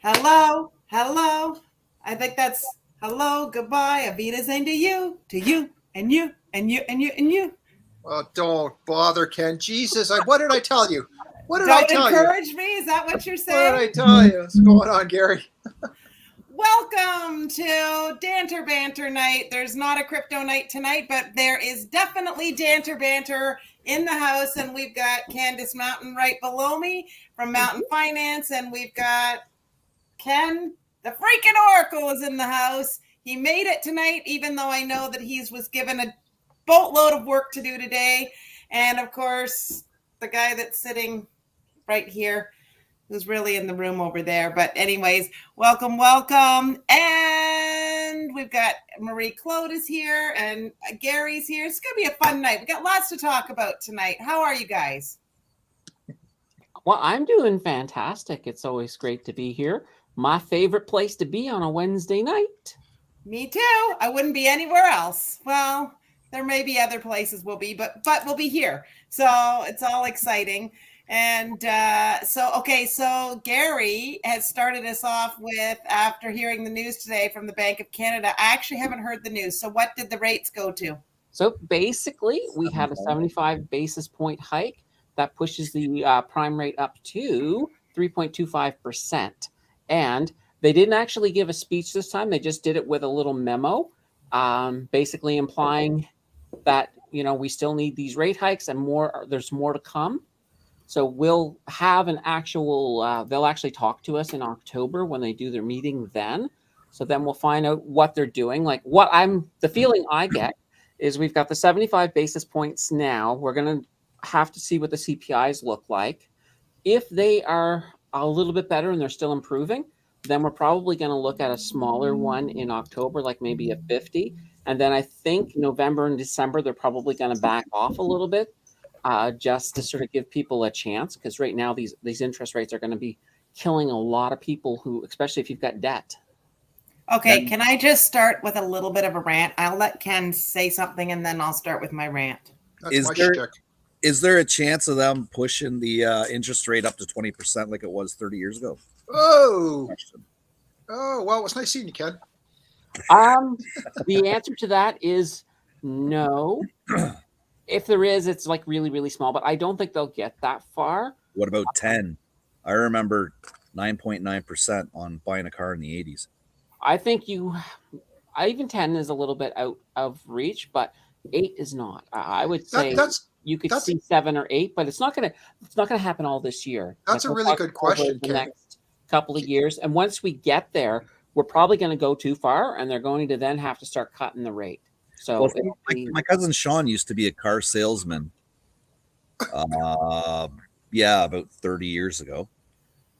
Hello, hello. I think that's hello, goodbye, Auf Wiedersehen to you, and you, and you, and you, and you. Oh, don't bother, Ken. Jesus, what did I tell you? What did I Don't tell you? encourage me. Is that what you're What did I saying? tell you? What's going on, Gary? Welcome to Danter Banter Night. There's not a crypto night tonight, but there is definitely Danter Banter in the house, and we've got Candace Mountain right below me from Mountain Finance, and we've got Ken, the freaking Oracle, is in the house. He made it tonight, even though I know that he was given a boatload of work to do today. And of course, the guy that's sitting right here, who's really in the room over there. But anyways, welcome. And we've got Marie Claude is here and Gary's here. It's going to be a fun night. We got lots to talk about tonight. How are you guys? Well, I'm doing fantastic. It's always great to be here. My favorite place to be on a Wednesday night. Me too. I wouldn't be anywhere else. Well, there may be other places we'll be, but we'll be here. So it's all exciting. And so Gary has started us off with, after hearing the news today from the Bank of Canada. I actually haven't heard the news. So what did the rates go to? So basically, we had a 75 basis point hike that pushes the prime rate up to 3.25%. And they didn't actually give a speech this time. They just did it with a little memo, basically implying that, we still need these rate hikes and more. There's more to come. So we'll have an actual, they'll actually talk to us in October when they do their meeting then. So then we'll find out what they're doing. Like the feeling I get is we've got the 75 basis points now. We're going to have to see what the CPIs look like. If they are a little bit better and they're still improving, then we're probably going to look at a smaller one in October, like maybe a 50. And then I think November and December, they're probably going to back off a little bit. Just to sort of give people a chance, because right now these interest rates are going to be killing a lot of people especially if you've got debt. Okay, can I just start with a little bit of a rant? I'll let Ken say something and then I'll start with my rant. Is there a chance of them pushing the interest rate up to 20% like it was 30 years ago? Oh, well, it was nice seeing you, Ken. The answer to that is no. If there is, it's like really, really small, but I don't think they'll get that far. What about 10? I remember 9.9% on buying a car in the 80s. I think even 10 is a little bit out of reach, but 8 is not. I would say you could see 7 or 8, but it's not going to happen all this year. That's a really good question, the next couple of years. And once we get there, we're probably going to go too far, and they're going to then have to start cutting the rate. So my cousin Sean used to be a car salesman. About 30 years ago.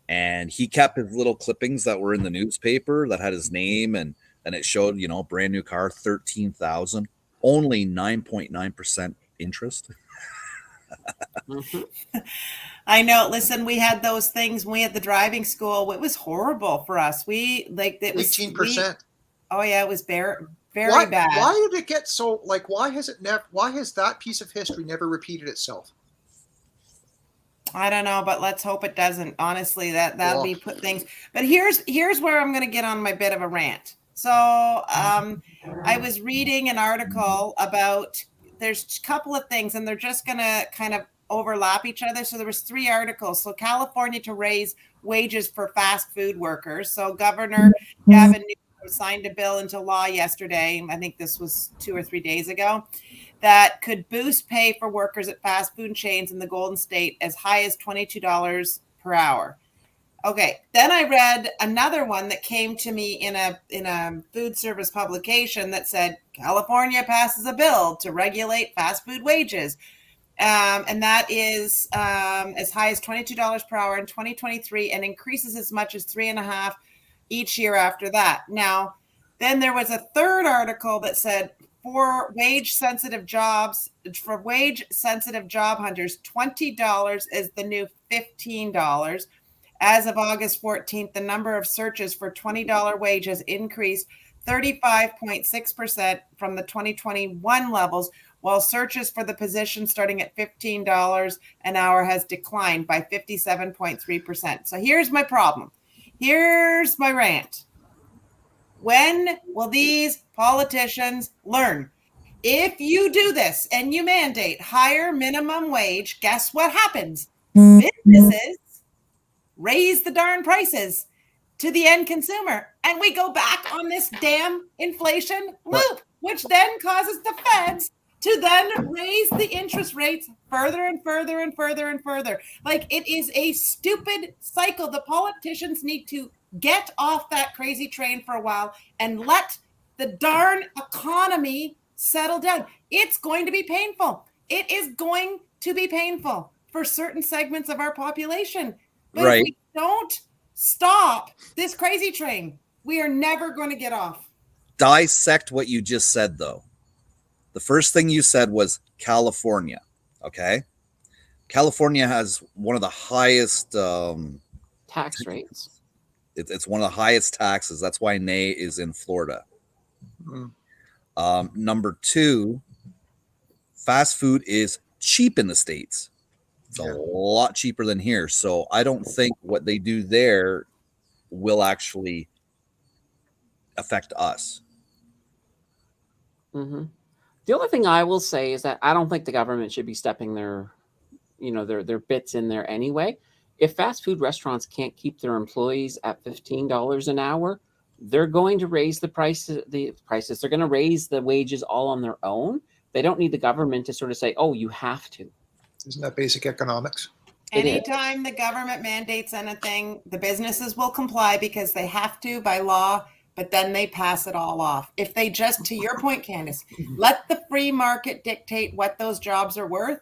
And he kept his little clippings that were in the newspaper that had his name and it showed, brand new car, 13,000, only 9.9% interest. Mm-hmm. I know. Listen, we had those things when we had the driving school. It was horrible for us. It was 18%. Oh yeah, it was very bad. Why did it get so? Why has that piece of history never repeated itself? I don't know, but let's hope it doesn't. Honestly, that'll be put things. But here's where I'm going to get on my bit of a rant. So I was reading an article about. There's a couple of things, and they're just going to kind of overlap each other. So there was 3 articles. So California to raise wages for fast food workers. So Governor Gavin Newsom signed a bill into law yesterday. I think this was 2 or 3 days ago, that could boost pay for workers at fast food chains in the Golden State as high as $22 per hour. Okay, then I read another one that came to me in a food service publication that said California passes a bill to regulate fast food wages. And that is as high as $22 per hour in 2023 and increases as much as 3.5 each year after that. Now, then there was a third article that said for wage-sensitive job hunters, $20 is the new $15. As of August 14th, the number of searches for $20 wages increased 35.6% from the 2021 levels, while searches for the position starting at $15 an hour has declined by 57.3%. So here's my problem. Here's my rant. When will these politicians learn? If you do this and you mandate higher minimum wage, guess what happens? Businesses raise the darn prices to the end consumer, and we go back on this damn inflation loop, which then causes the feds to then raise the interest rates further and further and further and further. Like, it is a stupid cycle. The politicians need to get off that crazy train for a while and let the darn economy settle down. It's going to be painful. It is going to be painful for certain segments of our population. But if we don't stop this crazy train, we are never going to get off. Dissect what you just said, though. The first thing you said was California. Okay. California has one of the highest tax rates. It's one of the highest taxes. That's why NE is in Florida. Number two, fast food is cheap in the States. It's a lot cheaper than here. So I don't think what they do there will actually affect us. Mm-hmm. The only thing I will say is that I don't think the government should be stepping their bits in there anyway. If fast food restaurants can't keep their employees at $15 an hour, they're going to raise the prices. They're going to raise the wages all on their own. They don't need the government to sort of say, "Oh, you have to." Isn't that basic economics? Anytime the government mandates anything, the businesses will comply because they have to by law, but then they pass it all off. If they just, to your point, Candace, let the free market dictate what those jobs are worth.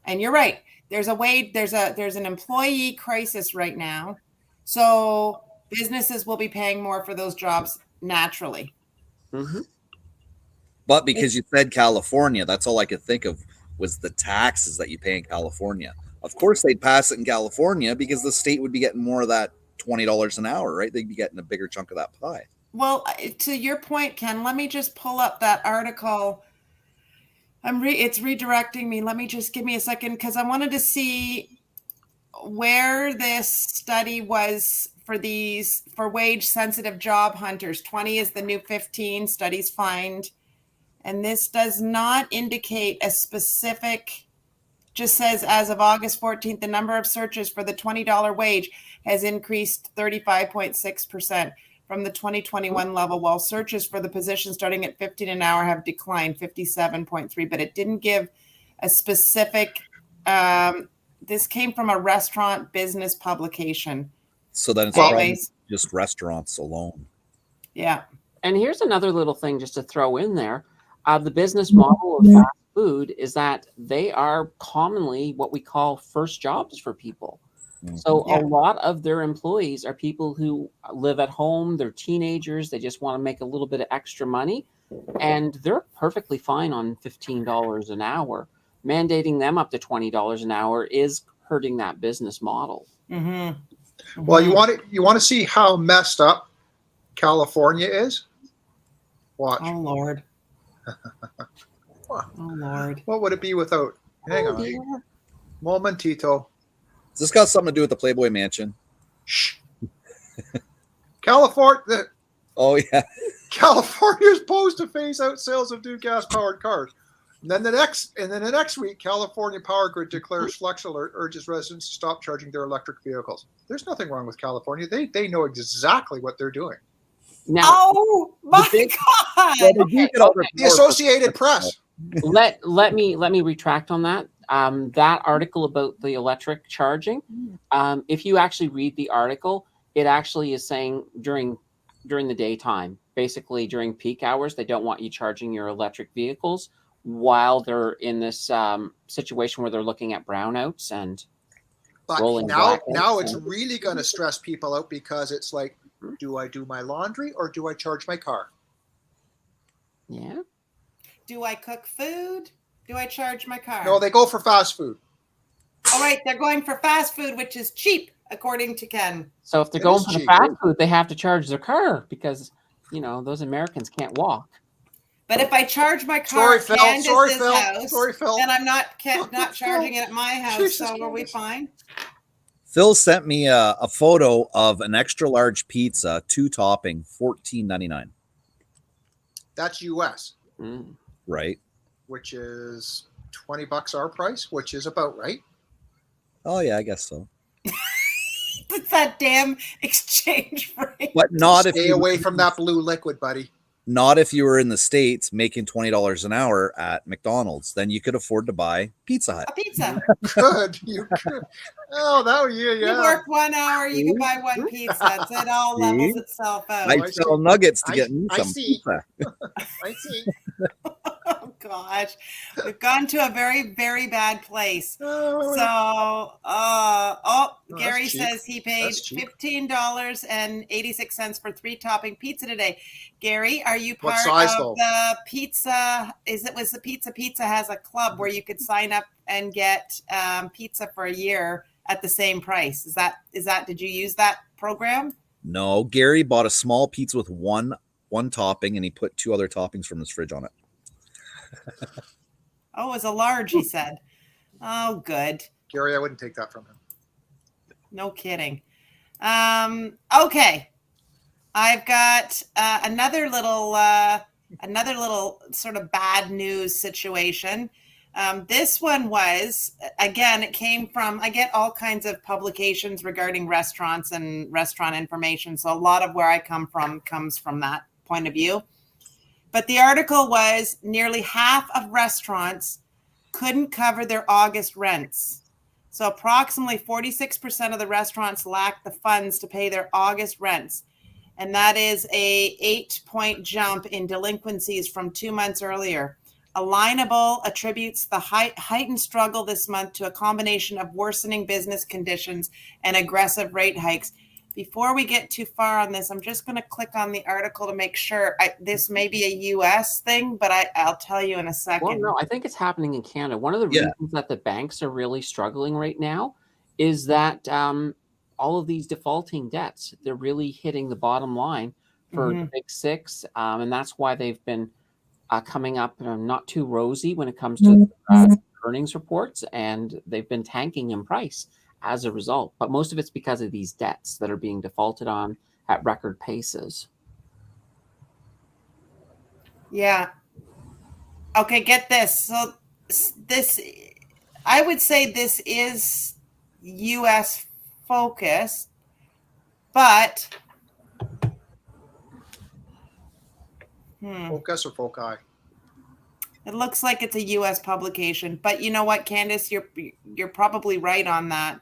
And you're right. There's an employee crisis right now. So businesses will be paying more for those jobs naturally. Mm-hmm. But because you said California, that's all I could think of was the taxes that you pay in California. Of course, they'd pass it in California because the state would be getting more of that $20 an hour, right? They'd be getting a bigger chunk of that pie. Well, to your point, Ken, let me just pull up that article. It's redirecting me. Let me just give me a second because I wanted to see where this study was for wage sensitive job hunters. 20 is the new 15, studies find. And this does not indicate a specific, just says as of August 14th, the number of searches for the $20 wage has increased 35.6% from the 2021 level, while searches for the position starting at $15 an hour have declined 57.3%, but it didn't give a specific, this came from a restaurant business publication. So then it's probably just restaurants alone. Yeah. And here's another little thing just to throw in there. The business model of fast food is that they are commonly what we call first jobs for people. So a lot of their employees are people who live at home. They're teenagers. They just want to make a little bit of extra money. And they're perfectly fine on $15 an hour. Mandating them up to $20 an hour is hurting that business model. Mm-hmm. Mm-hmm. Well, you want to see how messed up California is? Watch. Oh, Lord. Oh, Lord. What would it be without? Hang on. Dear. Momentito. Has this got something to do with the Playboy Mansion? Shh. California. Oh, yeah. California's supposed to phase out sales of new gas-powered cars. And then the next week, California Power Grid declares flex alert, urges residents to stop charging their electric vehicles. There's nothing wrong with California. They know exactly what they're doing. Now, oh my God! The Associated Press. Let me retract on that. That article about the electric charging. If you actually read the article, it actually is saying during the daytime, basically during peak hours, they don't want you charging your electric vehicles while they're in this situation where they're looking at brownouts and rolling blackouts. Now it's really going to stress people out because it's like, do I do my laundry or do I charge my car? Yeah. Do I cook food? Do I charge my car? No, they go for fast food. All right, they're going for fast food, which is cheap, according to Ken. So if they're going for the fast food, they have to charge their car because, those Americans can't walk. But if I charge my car at Candace's house, Phil. then I'm not charging it at my house. Jesus, so are we fine? Phil sent me a photo of an extra large pizza, 2 topping, $14.99. That's US, Right. which is $20 our price, which is about right. Oh yeah, I guess so. It's that damn exchange rate. But not if Stay you away from that blue liquid, buddy. Not if you were in the States making $20 an hour at McDonald's. Then you could afford to buy Pizza Hut. A pizza. Good. You could. Oh, that was yeah. You work 1 hour, you can buy one pizza. It all levels itself out. I sell nuggets to get me some pizza. I see. Oh gosh, we've gone to a very, very bad place. So, Gary says he paid $15.86 for 3 topping pizza today. Gary, are you part of the pizza? Was the Pizza has a club where you could sign up and get pizza for a year at the same price? Is that? Did you use that program? No, Gary bought a small pizza with one topping, and he put 2 other toppings from his fridge on it. Oh, it was a large, he said. Oh, good. Gary, I wouldn't take that from him. No kidding. Okay. I've got another little sort of bad news situation. This one was, again, it came from, I get all kinds of publications regarding restaurants and restaurant information. So a lot of where I come from comes from that point of view. But the article was nearly half of restaurants couldn't cover their August rents. So approximately 46% of the restaurants lacked the funds to pay their August rents. And that is a 8-point jump in delinquencies from 2 months earlier. Alignable attributes the heightened struggle this month to a combination of worsening business conditions and aggressive rate hikes. Before we get too far on this, I'm just going to click on the article to make sure. This may be a U.S. thing, but I'll tell you in a second. Well, no, I think it's happening in Canada. One of the reasons that the banks are really struggling right now is that all of these defaulting debts, they're really hitting the bottom line for the big six. And that's why they've been coming up not too rosy when it comes to earnings reports, and they've been tanking in price as a result. But most of it's because of these debts that are being defaulted on at record paces. Yeah. Okay, get this. So this, I would say this is U.S. focused, but Focus or foci? It looks like it's a U.S. publication. But you know what, Candace, you're probably right on that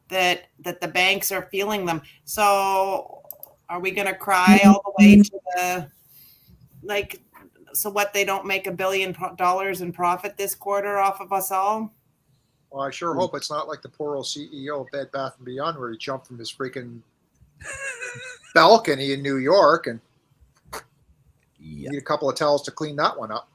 the banks are feeling them. So are we going to cry all the way to so what, they don't make $1 billion in profit this quarter off of us all? Well, I sure hope it's not like the poor old CEO of Bed Bath & Beyond where he jumped from his freaking balcony in New York and need a couple of towels to clean that one up.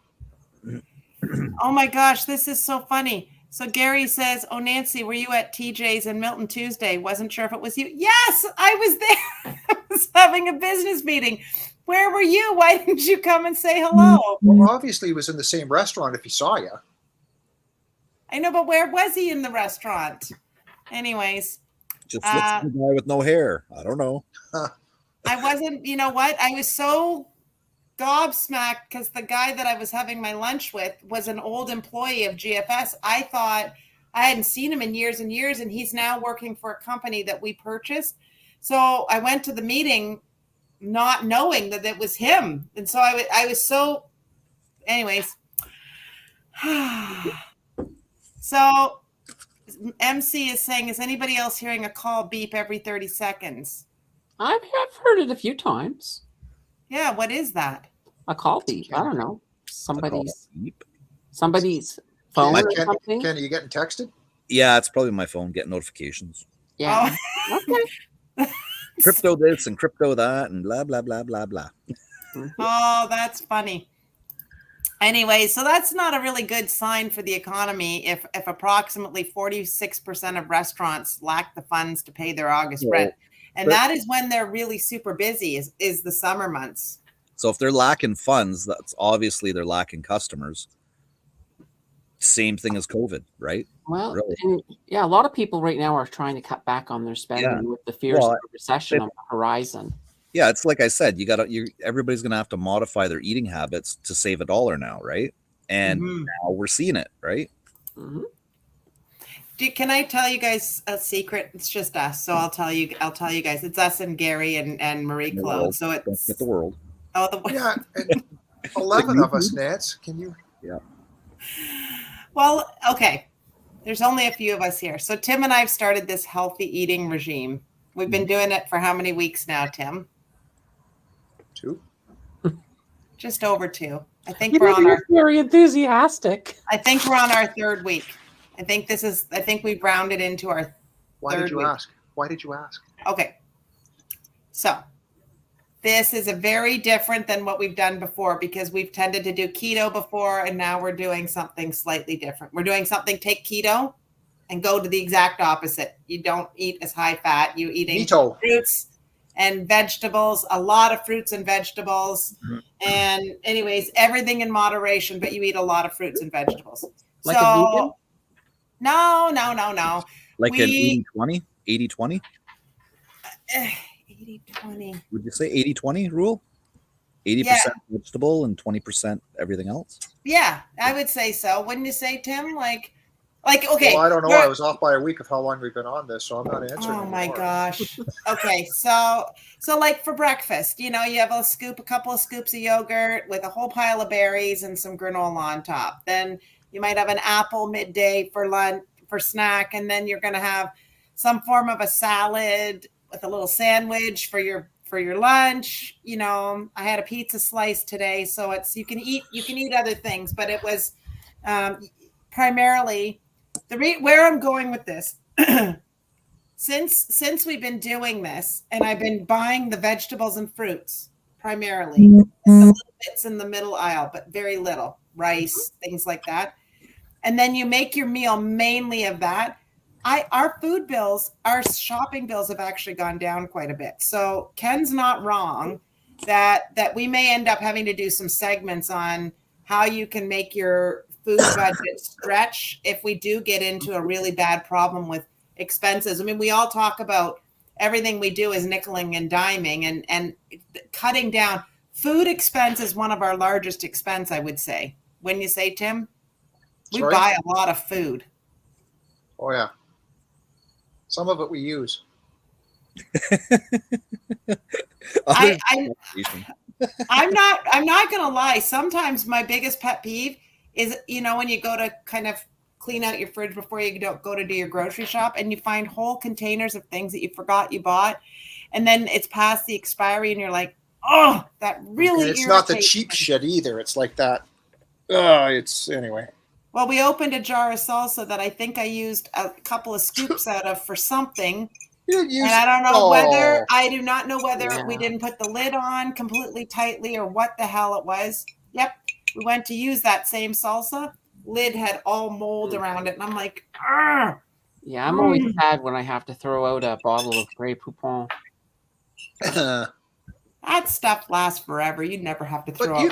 Oh my gosh, this is so funny. So Gary says, "Oh, Nancy, were you at TJ's in Milton Tuesday? Wasn't sure if it was you." Yes, I was there. I was having a business meeting. Where were you? Why didn't you come and say hello? Well, obviously he was in the same restaurant if he saw you. I know, but where was he in the restaurant? Anyways. Just looks like a guy with no hair. I don't know. I wasn't, you know what? I was so gobsmacked because the guy that I was having my lunch with was an old employee of GFS. I thought I hadn't seen him in years and years, and he's now working for a company that we purchased. So I went to the meeting not knowing that it was him. And so I was so, anyways. So MC is saying, is anybody else hearing a call beep every 30 seconds? I've heard it a few times. Yeah, what is that? A call beep. I don't know. Somebody's phone or something. Ken, are you getting texted? Yeah, it's probably my phone getting notifications. Yeah. Oh. Okay. Crypto this and crypto that and blah, blah, blah, blah, blah. Oh, that's funny. Anyway, so that's not a really good sign for the economy if approximately 46% of restaurants lack the funds to pay their August rent. And that is when they're really super busy, is the summer months. So if they're lacking funds, that's obviously they're lacking customers. same thing as COVID, right? Well, Really. and yeah, a lot of people right now are trying to cut back on their spending with the fears of a recession on the horizon. Yeah, it's like I said, everybody's gonna have to modify their eating habits to save $1 now, right? And now we're seeing it, right? Mm-hmm. Can I tell you guys a secret? It's just us, so I'll tell you guys. It's us and Gary and Marie Claude. So it's don't get the world. Oh, the Yeah, and 11 of us, Nance. Can you? Yeah. Well, okay. There's only a few of us here. So Tim and I have started this healthy eating regime. We've been doing it for how many weeks now, Tim? 2. Just over 2. I think You're very enthusiastic. I think we're on our 3rd week. I think we've rounded into our Why did you ask? Why did you ask? Okay. So this is a very different than what we've done before, because we've tended to do keto before, and now we're doing something slightly different. We're doing something, take keto and go to the exact opposite. You don't eat as high fat. You eating fruits and vegetables, a lot of fruits and vegetables. And anyways, everything in moderation, but you eat a lot of fruits and vegetables. Like a vegan? No. Like an 80-20? 80-20? 80-20. Would you say 80-20 rule? 80% vegetable and 20% everything else? Yeah, I would say so. Wouldn't you say, Tim? Like okay. Well, I don't know. I was off by a week of how long we've been on this, so I'm not answering. Oh my gosh. Okay, so like for breakfast, you have a couple of scoops of yogurt with a whole pile of berries and some granola on top. Then you might have an apple midday for lunch, for snack, and then you're going to have some form of a salad with a little sandwich for your lunch. I had a pizza slice today, so you can eat other things, but it was primarily where I'm going with this. Since we've been doing this, and I've been buying the vegetables and fruits primarily, and the little bits in the middle aisle, but very little rice, things like that. And then you make your meal mainly of that. Our food bills, our shopping bills have actually gone down quite a bit. So Ken's not wrong that we may end up having to do some segments on how you can make your food budget stretch if we do get into a really bad problem with expenses. I mean, we all talk about everything we do is nickeling and diming, and cutting down. Food expense is one of our largest expense, I would say. When you say, Tim? We buy a lot of food. Oh yeah. Some of it we use. I'm not gonna lie. Sometimes my biggest pet peeve is, when you go to kind of clean out your fridge before you go to do your grocery shop, and you find whole containers of things that you forgot you bought, and then it's past the expiry, and you're like, oh, that really. And it's not the cheap shit either. It's like that. Anyway. Well, we opened a jar of salsa that I think I used a couple of scoops out of for something. And I don't know I do not know whether we didn't put the lid on completely tightly or what the hell it was. Yep. We went to use that same salsa. Lid had all mold around it. And I'm like, argh. Yeah, I'm always sad when I have to throw out a bottle of Grey Poupon. That stuff lasts forever. You never have to throw. But you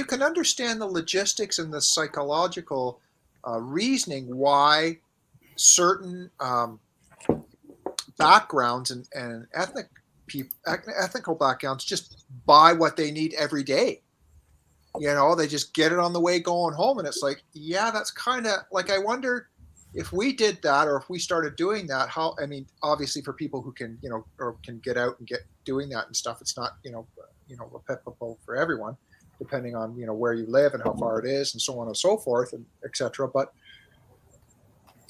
can understand the logistics and the psychological reasoning why certain backgrounds and ethnical backgrounds just buy what they need every day. They just get it on the way going home, and it's like, yeah, that's kind of like, I wonder if we did that, or if we started doing that, obviously for people who can, or can get out and get doing that and stuff, it's not, applicable for everyone, depending on, where you live and how far it is and so on and so forth, and etc. But,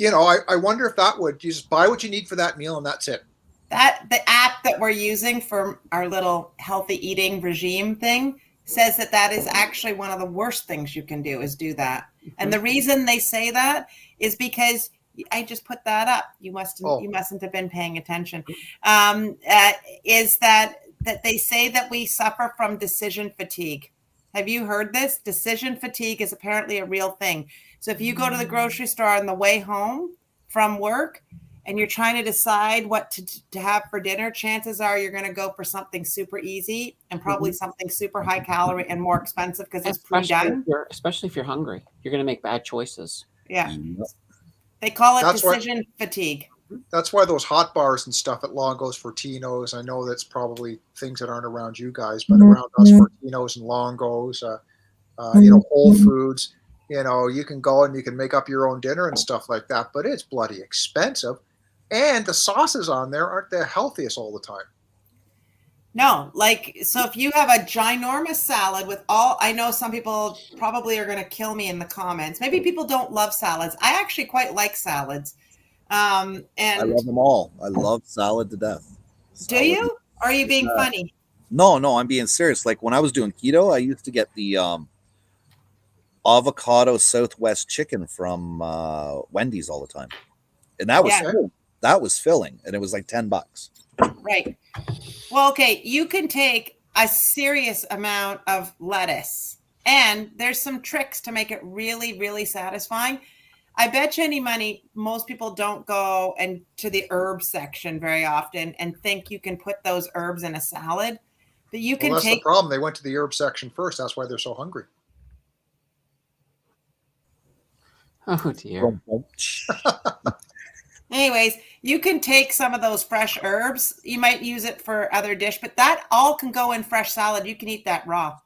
I wonder if that would, you just buy what you need for that meal and that's it. The app that we're using for our little healthy eating regime thing says that is actually one of the worst things you can do, is do that. And the reason they say that is because I just put that up. You mustn't have been paying attention. Is that they say that we suffer from decision fatigue. Have you heard this? Decision fatigue is apparently a real thing. So if you go to the grocery store on the way home from work and you're trying to decide what to have for dinner, chances are you're going to go for something super easy and probably something super high calorie and more expensive because it's pre-done. Especially if you're hungry, you're going to make bad choices. Yeah. They call it decision fatigue. That's why those hot bars and stuff at Longo's, Fortinos, I know that's probably things that aren't around you guys, but around us, Fortinos and Longo's, Whole Foods, you can go and you can make up your own dinner and stuff like that, but it's bloody expensive. And the sauces on there aren't the healthiest all the time. No, so if you have a ginormous salad with I know some people probably are going to kill me in the comments. Maybe people don't love salads. I actually quite like salads. And I love them all. I love salad to death. Do you? Or are you being funny? No, I'm being serious. Like when I was doing keto, I used to get the avocado Southwest chicken from Wendy's all the time, and that was filling, and it was like $10. Right. Well, okay, you can take a serious amount of lettuce, and there's some tricks to make it really, really satisfying. I bet you any money, most people don't go to the herb section very often and think you can put those herbs in a salad. But you can that's the problem. They went to the herb section first. That's why they're so hungry. Oh, dear. Anyways, you can take some of those fresh herbs. You might use it for other dish, but that all can go in fresh salad. You can eat that raw.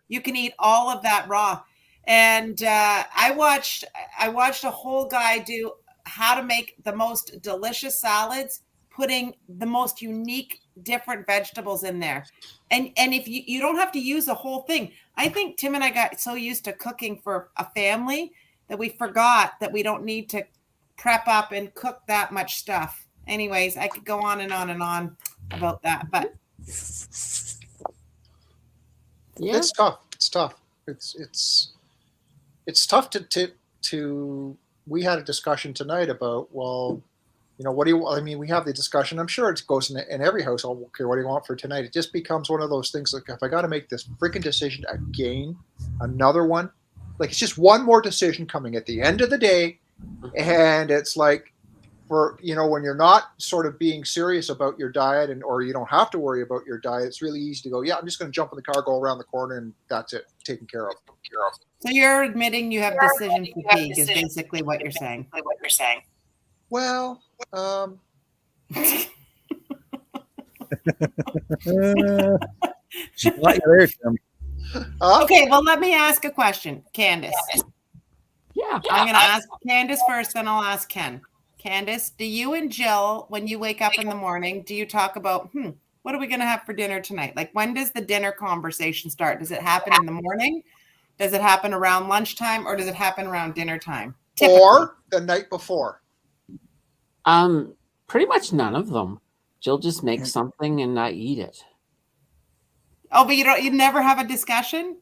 You can eat all of that raw. And I watched a whole guy do how to make the most delicious salads, putting the most unique, different vegetables in there. And if you don't have to use the whole thing. I think Tim and I got so used to cooking for a family that we forgot that we don't need to prep up and cook that much stuff. Anyways, I could go on and on and on about that, but yeah, it's tough. It's tough to we had a discussion tonight about, what do you, we have the discussion. I'm sure it goes in every household. Okay, what do you want for tonight? It just becomes one of those things like, if I got to make this freaking decision again, another one, like it's just one more decision coming at the end of the day. And it's like, when you're not sort of being serious about your diet or you don't have to worry about your diet, it's really easy to go, I'm just going to jump in the car, go around the corner, and that's it, taken care of. So you're admitting you have decision fatigue is basically what you're saying. Well, she's not there, Tim. Okay, well, let me ask a question, Candace. Yeah. I'm going to ask Candace first, then I'll ask Ken. Candace, do you and Jill, when you wake up in the morning, do you talk about, what are we going to have for dinner tonight? Like, when does the dinner conversation start? Does it happen in the morning? Does it happen around lunchtime, or does it happen around dinner time? Typically. Or the night before? Pretty much none of them. Jill just makes something and I eat it. Oh, but you never have a discussion?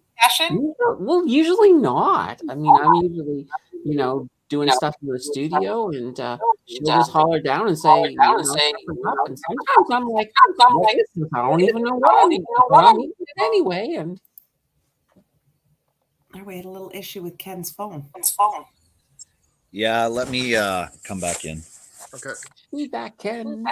Well, usually not. I'm usually, doing stuff in the studio, and she'll just holler down and say, and sometimes I'm like, I don't even know what I'm eating it anyway. And we had a little issue with Ken's phone. Yeah, let me come back in. Okay. Be back, Ken.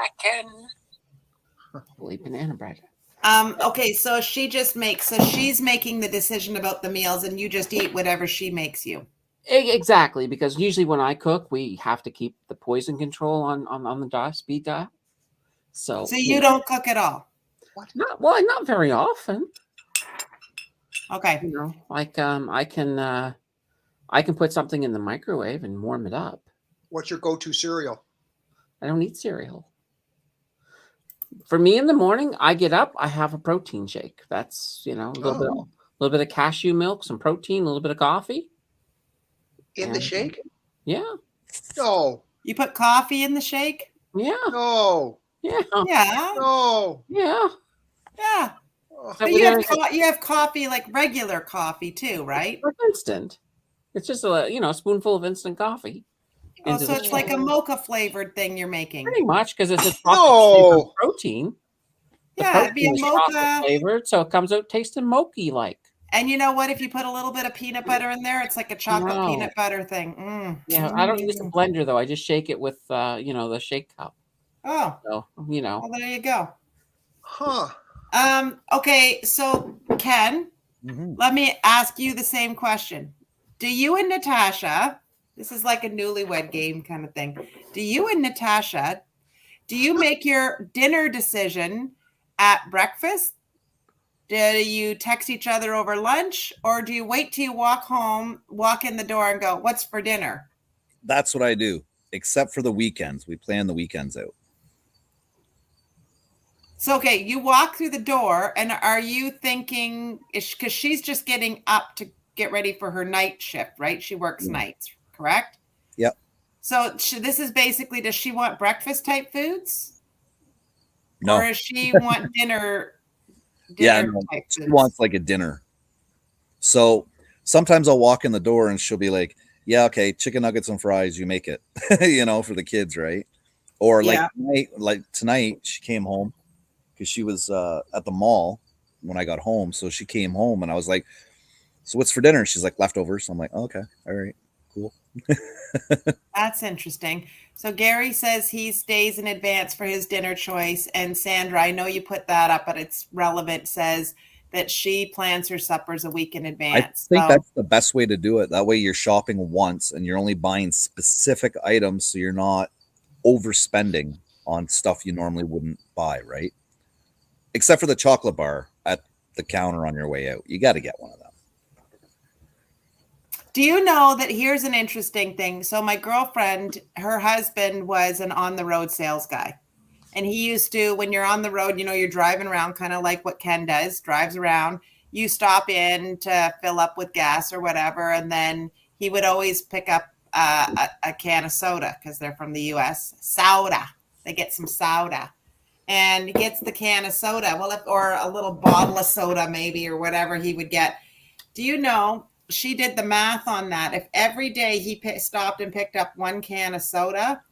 Holy banana bread. Okay, so she's making the decision about the meals, and you just eat whatever she makes you. Exactly, because usually when I cook, we have to keep the poison control on the speed dial. So you don't cook at all? Not very often. Okay. I can put something in the microwave and warm it up. What's your go-to cereal? I don't eat cereal. For me in the morning, I get up, I have a protein shake. That's, a little bit of cashew milk, some protein, a little bit of coffee. In the shake? Yeah. No. You put coffee in the shake? Yeah. No. Yeah. Yeah. No. Yeah. Yeah. But you have coffee, like regular coffee too, right? Instant. It's just a spoonful of instant coffee. Oh, so it's like a mocha flavored thing you're making. Pretty much, because it's a protein. Yeah, it'd be a mocha flavored, so it comes out tasting mocha like. And you know what? If you put a little bit of peanut butter in there, it's like a chocolate peanut butter thing. Yeah, I don't use a blender though. I just shake it with the shake cup. Oh, So well, there you go. Huh. Okay, so Ken, let me ask you the same question. Do you and Natasha, this is like a newlywed game kind of thing. Do you and Natasha, do you make your dinner decision at breakfast? Do you text each other over lunch, or do you wait till you walk home, walk in the door and go, what's for dinner? That's what I do, except for the weekends. We plan the weekends out. So, okay, you walk through the door, and are you thinking, because she's just getting up to get ready for her night shift, right? She works nights, correct? Yep. So this is basically, does she want breakfast type foods? No. Or does she want dinner Yeah, type she foods? wants like a dinner. So sometimes I'll walk in the door and she'll be like, yeah, okay, chicken nuggets and fries, you make it, for the kids, right? Or like tonight, she came home because she was at the mall when I got home. So she came home and I was like, so what's for dinner? She's like, leftovers. I'm like, oh, okay, all right, cool. That's interesting. So Gary says he stays in advance for his dinner choice. And Sandra, I know you put that up, but it's relevant, says that she plans her suppers a week in advance. I think that's the best way to do it. That way you're shopping once and you're only buying specific items, so you're not overspending on stuff you normally wouldn't buy, right? Except for the chocolate bar at the counter on your way out. You got to get one of them. Do you know that here's an interesting thing? So my girlfriend, her husband was an on-the-road sales guy. And he used to, when you're on the road, you're driving around kind of like what Ken does, drives around. You stop in to fill up with gas or whatever. And then he would always pick up a can of soda because they're from the U.S. Soda. They get some soda. And he gets the can of soda, or a little bottle of soda maybe, or whatever he would get. Do you know, she did the math on that. If every day he stopped and picked up one can of soda,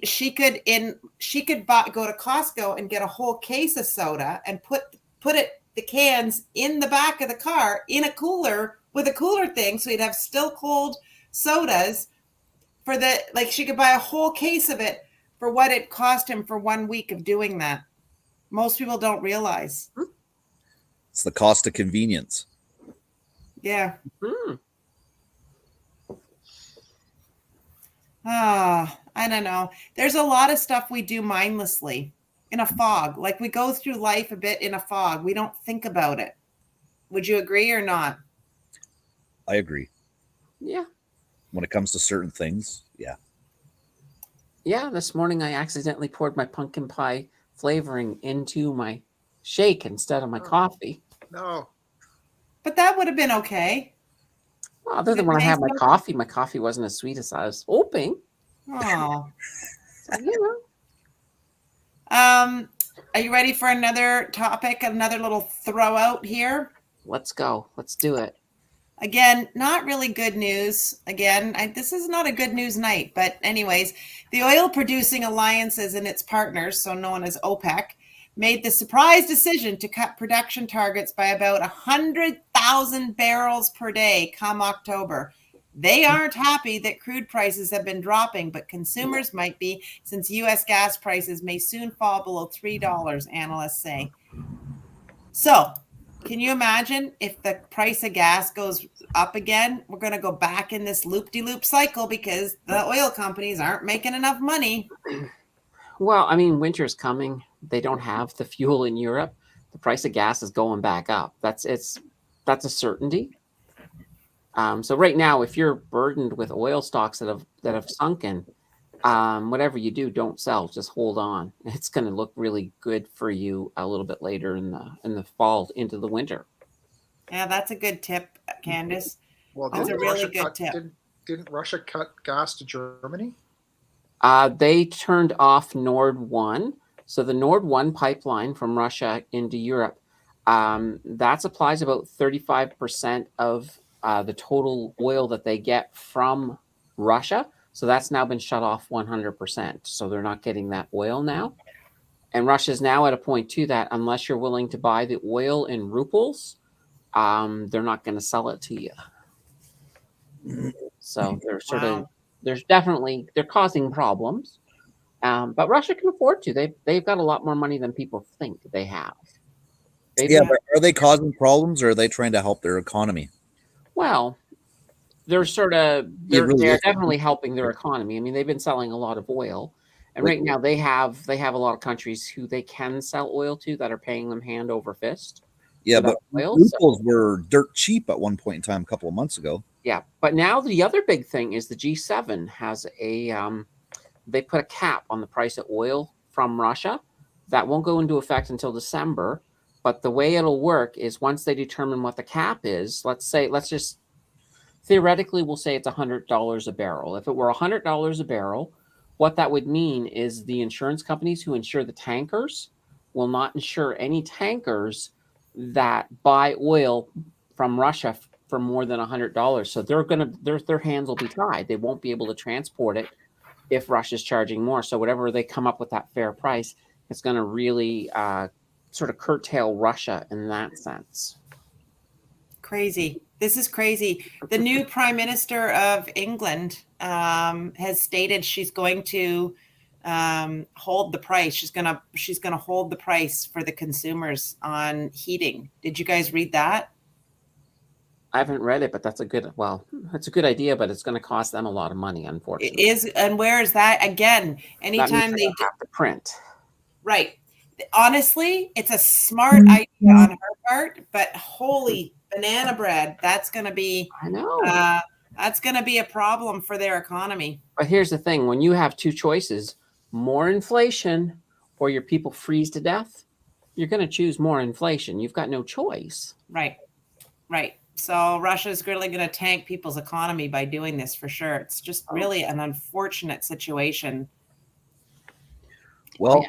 she could go to Costco and get a whole case of soda and put the cans in the back of the car in a cooler with a cooler thing, so he'd have still cold sodas she could buy a whole case of it for what it cost him for 1 week of doing that. Most people don't realize. It's the cost of convenience. Yeah. I don't know. There's a lot of stuff we do mindlessly in a fog. Like we go through life a bit in a fog. We don't think about it. Would you agree or not? I agree. Yeah. When it comes to certain things, yeah. Yeah, this morning I accidentally poured my pumpkin pie flavoring into my shake instead of my coffee. No. But that would have been okay. Well, other than when I had my coffee wasn't as sweet as I was hoping. Oh. So, Are you ready for another topic, another little throw out here? Let's go. Let's do it. Again, not really good news. Again, this is not a good news night. But anyways, the oil producing alliances and its partners, so known as OPEC, made the surprise decision to cut production targets by about 100,000 barrels per day come October. They aren't happy that crude prices have been dropping, but consumers might be, since U.S. gas prices may soon fall below $3, analysts say. So, can you imagine if the price of gas goes up again? We're going to go back in this loop-de-loop cycle because the oil companies aren't making enough money. Well, I mean, winter's coming. They don't have the fuel in Europe. The price of gas is going back up. That's a certainty. So right now, if you're burdened with oil stocks that have sunken, whatever you do, don't sell. Just hold on. It's going to look really good for you a little bit later in the fall into the winter. Yeah, that's a good tip, Candace. Well, that's a really good tip. Didn't Russia cut gas to Germany? They turned off Nord 1. So the Nord 1 pipeline from Russia into Europe, that supplies about 35% of the total oil that they get from Russia. So that's now been shut off 100%. So they're not getting that oil now. And Russia's now at a point too that unless you're willing to buy the oil in rubles, they're not going to sell it to you. So they're they're causing problems. But Russia can afford to. They've got a lot more money than people think they have. But are they causing problems, or are they trying to help their economy? Well, they're definitely helping their economy. I mean, they've been selling a lot of oil, and right now they have a lot of countries who they can sell oil to that are paying them hand over fist. Yeah, but rubles were dirt cheap at one point in time, a couple of months ago. Yeah, but now the other big thing is the G7 has they put a cap on the price of oil from Russia. That won't go into effect until December. But the way it'll work is once they determine what the cap is, let's just theoretically, we'll say it's $100 a barrel. If it were $100 a barrel, what that would mean is the insurance companies who insure the tankers will not insure any tankers that buy oil from Russia for more than $100. So their hands will be tied. They won't be able to transport it if Russia's charging more. So whatever they come up with that fair price, it's going to really sort of curtail Russia in that sense. Crazy. This is crazy. The new Prime Minister of England has stated she's going to hold the price. She's gonna hold the price for the consumers on heating. Did you guys read that? I haven't read it, but that's a good idea, but it's going to cost them a lot of money, unfortunately. It is, and where is that That again? means Anytime they have to print. Right. Honestly, it's a smart idea on her part, but holy banana bread, that's going to be, I know. That's going to be a problem for their economy. But here's the thing. When you have two choices, more inflation or your people freeze to death, you're going to choose more inflation. You've got no choice. Right. So Russia's really going to tank people's economy by doing this for sure. It's just really an unfortunate situation. Well,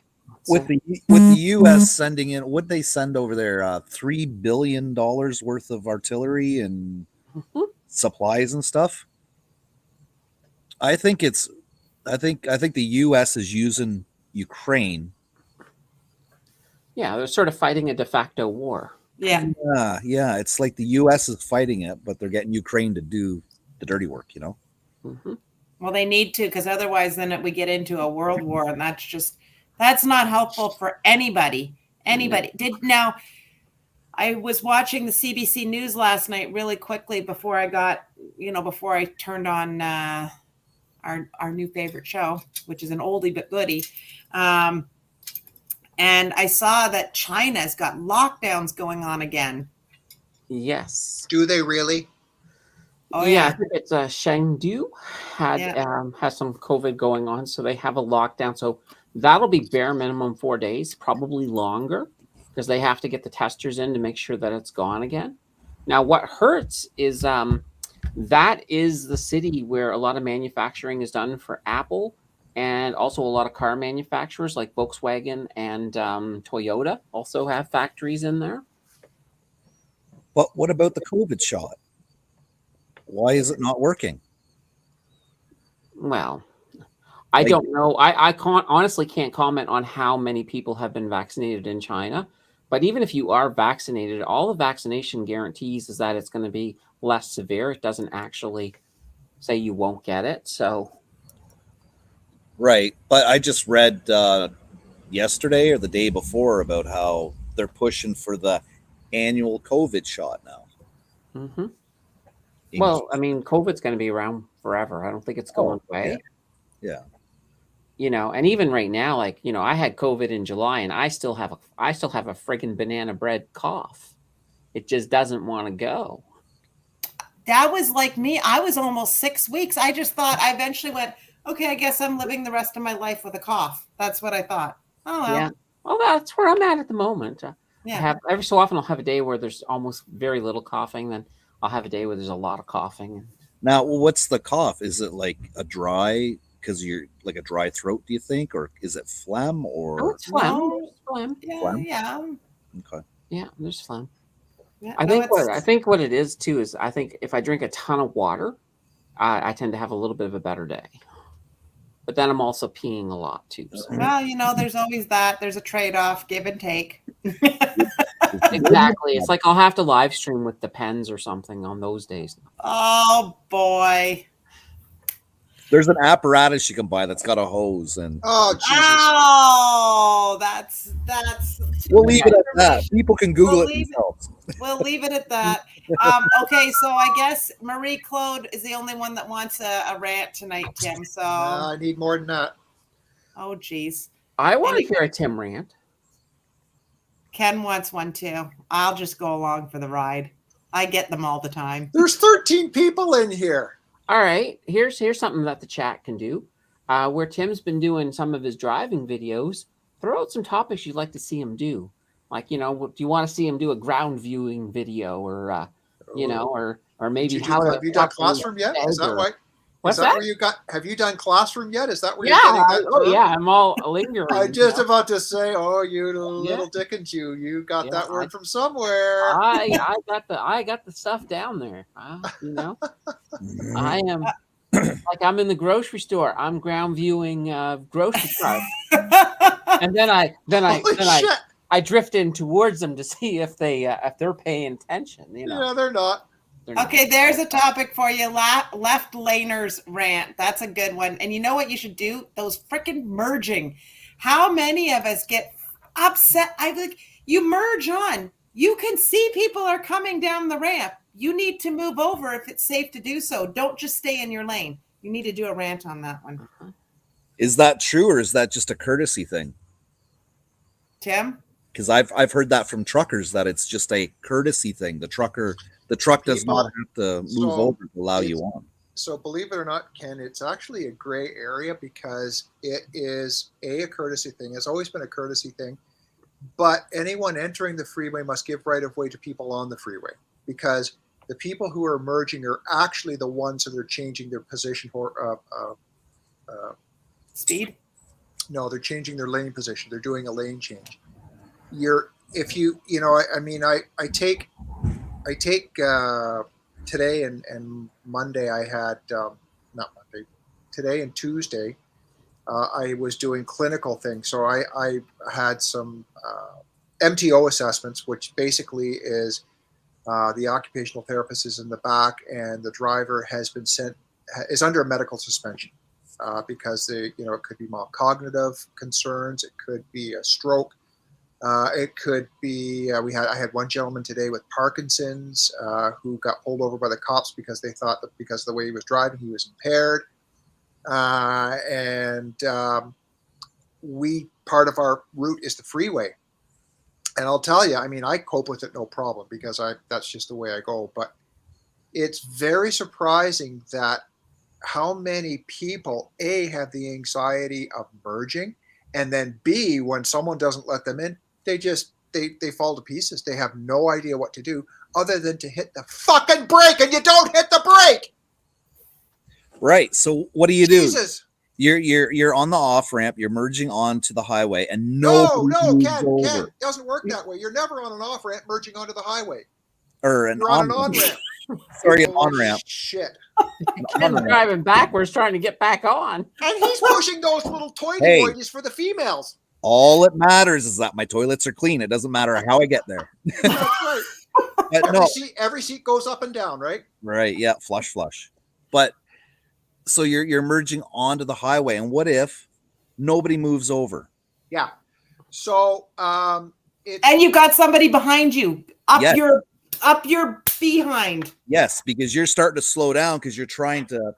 with the U.S. sending in, would they send over there $3 billion worth of artillery and supplies and stuff? I think the U.S. is using Ukraine. Yeah, they're sort of fighting a de facto war. Yeah. It's like the U.S. is fighting it, but they're getting Ukraine to do the dirty work, you know? Mm-hmm. Well, they need to, because otherwise then we get into a world war, and that's not helpful for anybody. Now, I was watching the CBC News last night really quickly before I turned on our new favorite show, which is an oldie but goodie. And I saw that China's got lockdowns going on again. Yes. Do they really? Oh yeah. I think it's Chengdu has some COVID going on, so they have a lockdown. So that'll be bare minimum 4 days, probably longer, because they have to get the testers in to make sure that it's gone again. Now, what hurts is that is the city where a lot of manufacturing is done for Apple. And also a lot of car manufacturers like Volkswagen and Toyota also have factories in there. But what about the COVID shot? Why is it not working? Well, I don't know. I honestly can't comment on how many people have been vaccinated in China. But even if you are vaccinated, all the vaccination guarantees is that it's going to be less severe. It doesn't actually say you won't get it. So... Right. But I just read yesterday or the day before about how they're pushing for the annual COVID shot now. Mm-hmm. Well, I mean, COVID's going to be around forever. I don't think it's going away. Yeah. You know, and even right now, like, you know, I had COVID in July and I still have a friggin' banana bread cough. It just doesn't want to go. That was like me. I was almost 6 weeks. I just thought, I eventually went, okay, I guess I'm living the rest of my life with a cough. That's what I thought. Oh, well. Yeah. Well, that's where I'm at the moment. Every so often I'll have a day where there's almost very little coughing. Then I'll have a day where there's a lot of coughing. Now, what's the cough? Is it like a dry, because you're like a dry throat, do you think? Or is it phlegm? Or it's phlegm. No. Phlegm. Yeah. Okay. Yeah, there's phlegm. Yeah, I think what it is too is I think if I drink a ton of water, I tend to have a little bit of a better day. But then I'm also peeing a lot too. So. Well, you know, there's always that. There's a trade-off, give and take. Exactly. It's like I'll have to live stream with the pens or something on those days. Oh boy. There's an apparatus you can buy that's got a hose, and Oh Jesus! Oh, that's. we'll leave it at that. People can Google it themselves. We'll leave it at that. Okay, so I guess Marie Claude is the only one that wants a rant tonight, Tim. So I need more than that. oh geez. I want to hear a Tim rant. Ken wants one too. I'll just go along for the ride. I get them all the time. There's 13 people in here. All right, here's something that the chat can do. Where Tim's been doing some of his driving videos, throw out some topics you'd like to see him do. Like, do you want to see him do a ground viewing video, or or maybe have you done Classroom yet? Is that right? What's that? that? Where you got? Have you done Classroom yet? Is that where Yeah, you're getting that? yeah, I'm all lingering. I'm just about to say, oh, you little Dickens, you got that word from somewhere. I got the stuff down there. I am like I'm in the grocery store. I'm ground viewing grocery carts, and then I drift in towards them to see if they're paying attention. Yeah, they're not. Okay, there's a topic for you. Left laners rant. That's a good one. And you know what you should do? Those freaking merging. How many of us get upset? You merge on. You can see people are coming down the ramp. You need to move over if it's safe to do so. Don't just stay in your lane. You need to do a rant on that one. Is that true, or is that just a courtesy thing? Tim? Because I've heard that from truckers, that it's just a courtesy thing. The truck does not have to move over to allow you on. So believe it or not, Ken, it's actually a gray area because it is a courtesy thing. It's always been a courtesy thing. But anyone entering the freeway must give right of way to people on the freeway, because the people who are merging are actually the ones that are changing their position for speed. No, they're changing their lane position. They're doing a lane change. I take today and Monday. I had not Monday. Today and Tuesday, I was doing clinical things. So I had some MTO assessments, which basically is the occupational therapist is in the back and the driver is under a medical suspension because it could be mild cognitive concerns. It could be a stroke. It could be I had one gentleman today with Parkinson's who got pulled over by the cops because they thought that because of the way he was driving, he was impaired. Part of our route is the freeway. And I'll tell you, I cope with it no problem because that's just the way I go. But it's very surprising that how many people, A, have the anxiety of merging, and then B, when someone doesn't let them in, they fall to pieces. They have no idea what to do other than to hit the fucking brake, and you don't hit the brake. Right. So what do you do? Jesus. You're on the off ramp. You're merging onto the highway, and no, Ken, it doesn't work that way. You're never on an off ramp merging onto the highway. Or an You're on an on ramp. Sorry, an on ramp. Shit. I'm driving backwards trying to get back on. And he's pushing those little toity-boities for the females. All it matters is that my toilets are clean. It doesn't matter how I get there. That's right. But every seat goes up and down, right? Right. Yeah. Flush. But so you're merging onto the highway, and what if nobody moves over? Yeah. So and you got somebody behind you up your behind. Yes, because you're starting to slow down because you're trying to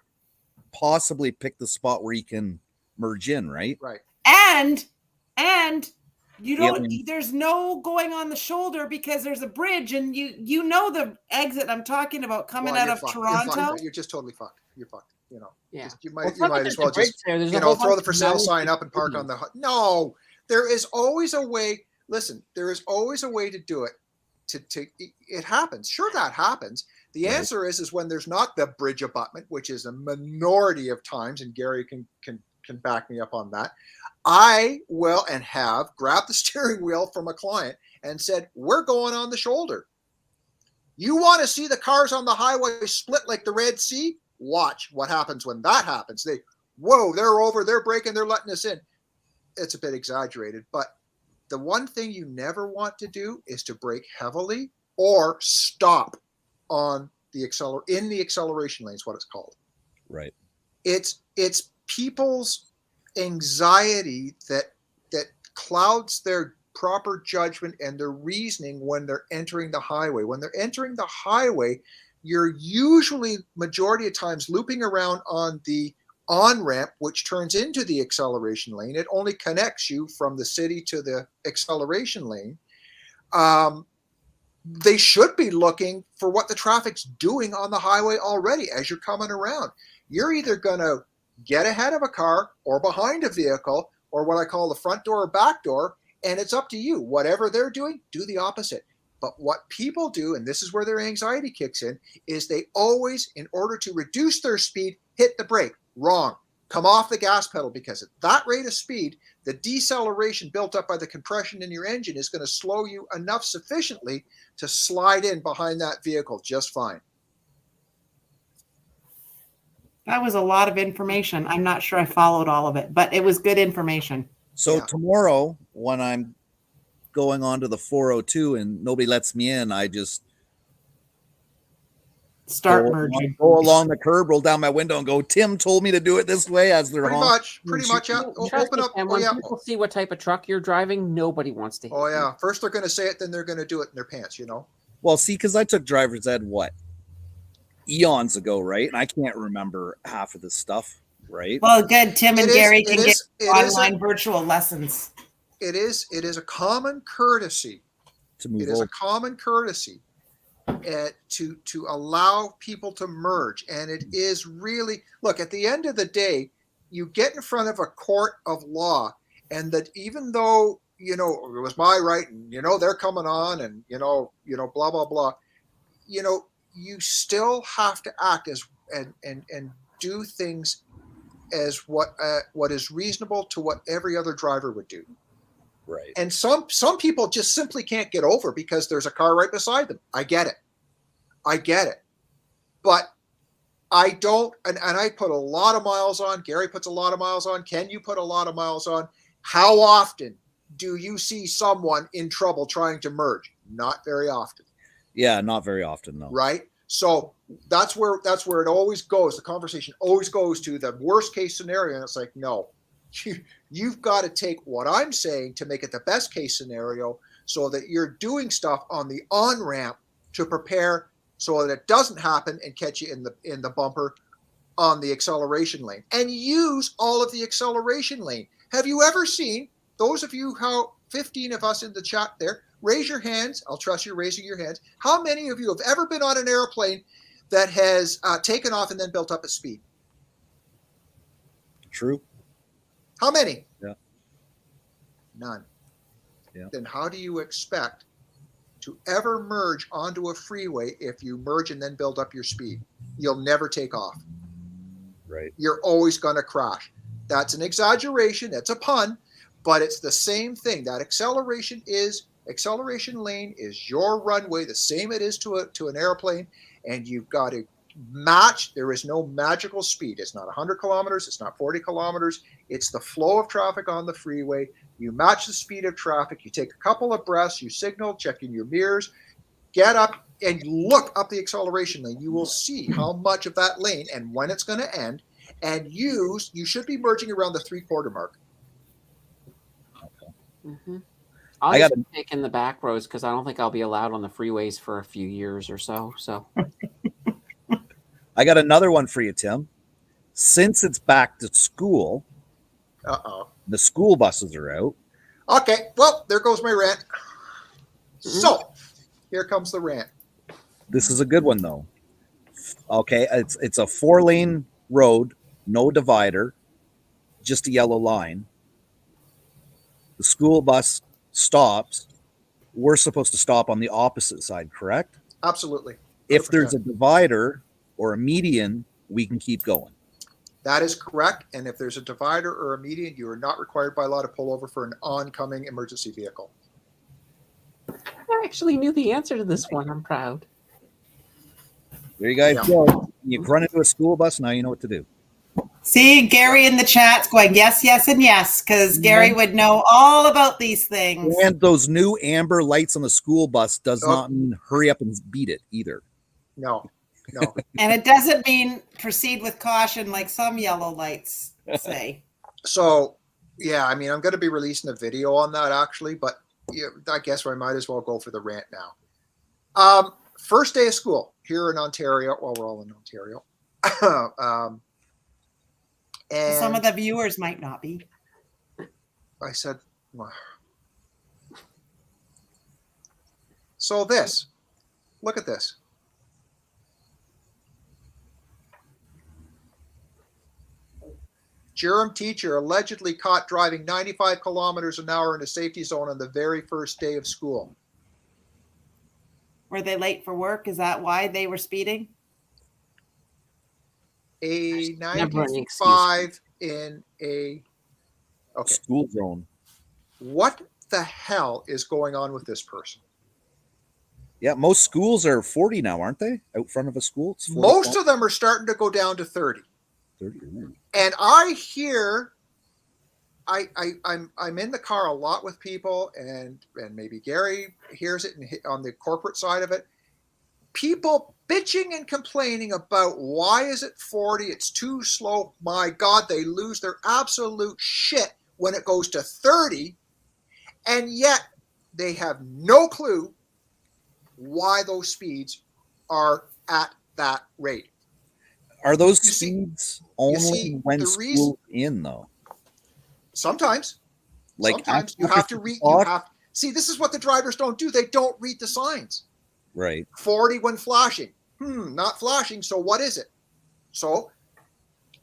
possibly pick the spot where you can merge in, right? Right. And you don't. There's no going on the shoulder because there's a bridge, and you know the exit I'm talking about coming out of Toronto. You're just totally fucked. You're fucked. Yeah. You might as well just throw the for sale sign up and park on the. No, there is always a way. Listen, there is always a way to do it. It happens. Sure, that happens. The answer is when there's not the bridge abutment, which is a minority of times, and Gary can back me up on that. I will and have grabbed the steering wheel from a client and said, "We're going on the shoulder. You want to see the cars on the highway split like the Red Sea? Watch what happens when that happens. They're over, they're braking, they're letting us in." It's a bit exaggerated, but the one thing you never want to do is to brake heavily or stop on the acceleration lane is what it's called. Right. It's people's anxiety that clouds their proper judgment and their reasoning when they're entering the highway. When they're entering the highway, you're usually majority of times looping around on the on-ramp, which turns into the acceleration lane. It only connects you from the city to the acceleration lane. They should be looking for what the traffic's doing on the highway already as you're coming around. You're either going to get ahead of a car or behind a vehicle, or what I call the front door or back door, and it's up to you. Whatever they're doing, do the opposite. But what people do, and this is where their anxiety kicks in, is they always, in order to reduce their speed, hit the brake. Wrong. Come off the gas pedal, because at that rate of speed, the deceleration built up by the compression in your engine is going to slow you enough sufficiently to slide in behind that vehicle just fine. That was a lot of information. I'm not sure I followed all of it, but it was good information. So tomorrow, when I'm going on to the 402 and nobody lets me in, I just start merging. Go along the curb, roll down my window, and go, Tim told me to do it this way as they're pretty much. Yeah. Open up. And when people see what type of truck you're driving, nobody wants to hear. Oh, yeah. First they're going to say it, then they're going to do it in their pants, you know? Well, see, because I took driver's ed, eons ago, right? And I can't remember half of this stuff, right? Well, good. Tim and Gary can get online virtual lessons. It is a common courtesy. A common courtesy to allow people to merge. And it is really, look, at the end of the day, you get in front of a court of law, and that even though, it was my right, and, they're coming on, and, blah, blah, blah, you still have to act as and do things as what is reasonable to what every other driver would do. Right. And some people just simply can't get over because there's a car right beside them. I get it. But I don't, and I put a lot of miles on. Gary puts a lot of miles on. Ken, you put a lot of miles on. How often do you see someone in trouble trying to merge? Not very often. Yeah, not very often, no. Right? So that's where it always goes. The conversation always goes to the worst case scenario. And it's like, no, you've got to take what I'm saying to make it the best case scenario so that you're doing stuff on the on-ramp to prepare so that it doesn't happen and catch you in the bumper on the acceleration lane. And use all of the acceleration lane. Have you ever seen, those of you, 15 of us in the chat there, raise your hands. I'll trust you raising your hands. How many of you have ever been on an airplane that has taken off and then built up at speed? True. How many? Yeah. None. Yeah. Then how do you expect to ever merge onto a freeway if you merge and then build up your speed? You'll never take off. Right. You're always going to crash. That's an exaggeration. That's a pun, but it's the same thing. That acceleration lane is your runway, the same it is to an airplane, and you've got to match. There is no magical speed. It's not 100 kilometers. It's not 40 kilometers. It's the flow of traffic on the freeway. You match the speed of traffic. You take a couple of breaths. You signal, check in your mirrors, get up, and look up the acceleration lane. You will see how much of that lane and when it's going to end. And you should be merging around the 3/4 mark. Okay. Mm-hmm. I'll just be taking the back roads because I don't think I'll be allowed on the freeways for a few years or so. So I got another one for you, Tim. Since it's back to school, the school buses are out. Okay, well, there goes my rant. So here comes the rant. This is a good one, though. Okay, it's a 4-lane road, no divider, just a yellow line. The school bus stops. We're supposed to stop on the opposite side, correct? Absolutely. 100%. If there's a divider or a median, we can keep going. That is correct. And if there's a divider or a median, you are not required by law to pull over for an oncoming emergency vehicle. I actually knew the answer to this one. I'm proud. There you guys go. You run into a school bus, now you know what to do. See, Gary in the chat's going, yes, yes, and yes, because Gary would know all about these things. And those new amber lights on the school bus does not mean hurry up and beat it either. No. And it doesn't mean proceed with caution like some yellow lights say. So, yeah, I mean, I'm going to be releasing a video on that actually, but I guess I might as well go for the rant now. First day of school here in Ontario. Well, we're all in Ontario. And some of the viewers might not be. I said, well. So this, look at this. Durham teacher allegedly caught driving 95 kilometers an hour in a safety zone on the very first day of school. Were they late for work? Is that why they were speeding? A 95 in a school zone. What the hell is going on with this person? Yeah, most schools are 40 now, aren't they? Out front of a school? Most of them are starting to go down to 30. 30. And I hear, I'm in the car a lot with people, and maybe Gary hears it on the corporate side of it. People bitching and complaining about why is it 40? It's too slow. My God, they lose their absolute shit when it goes to 30, and yet they have no clue why those speeds are at that rate. Are those speeds only when school's in, though? Sometimes. Like sometimes you have to read. See, this is what the drivers don't do. They don't read the signs. Right. 40 when flashing. Not flashing. So what is it? So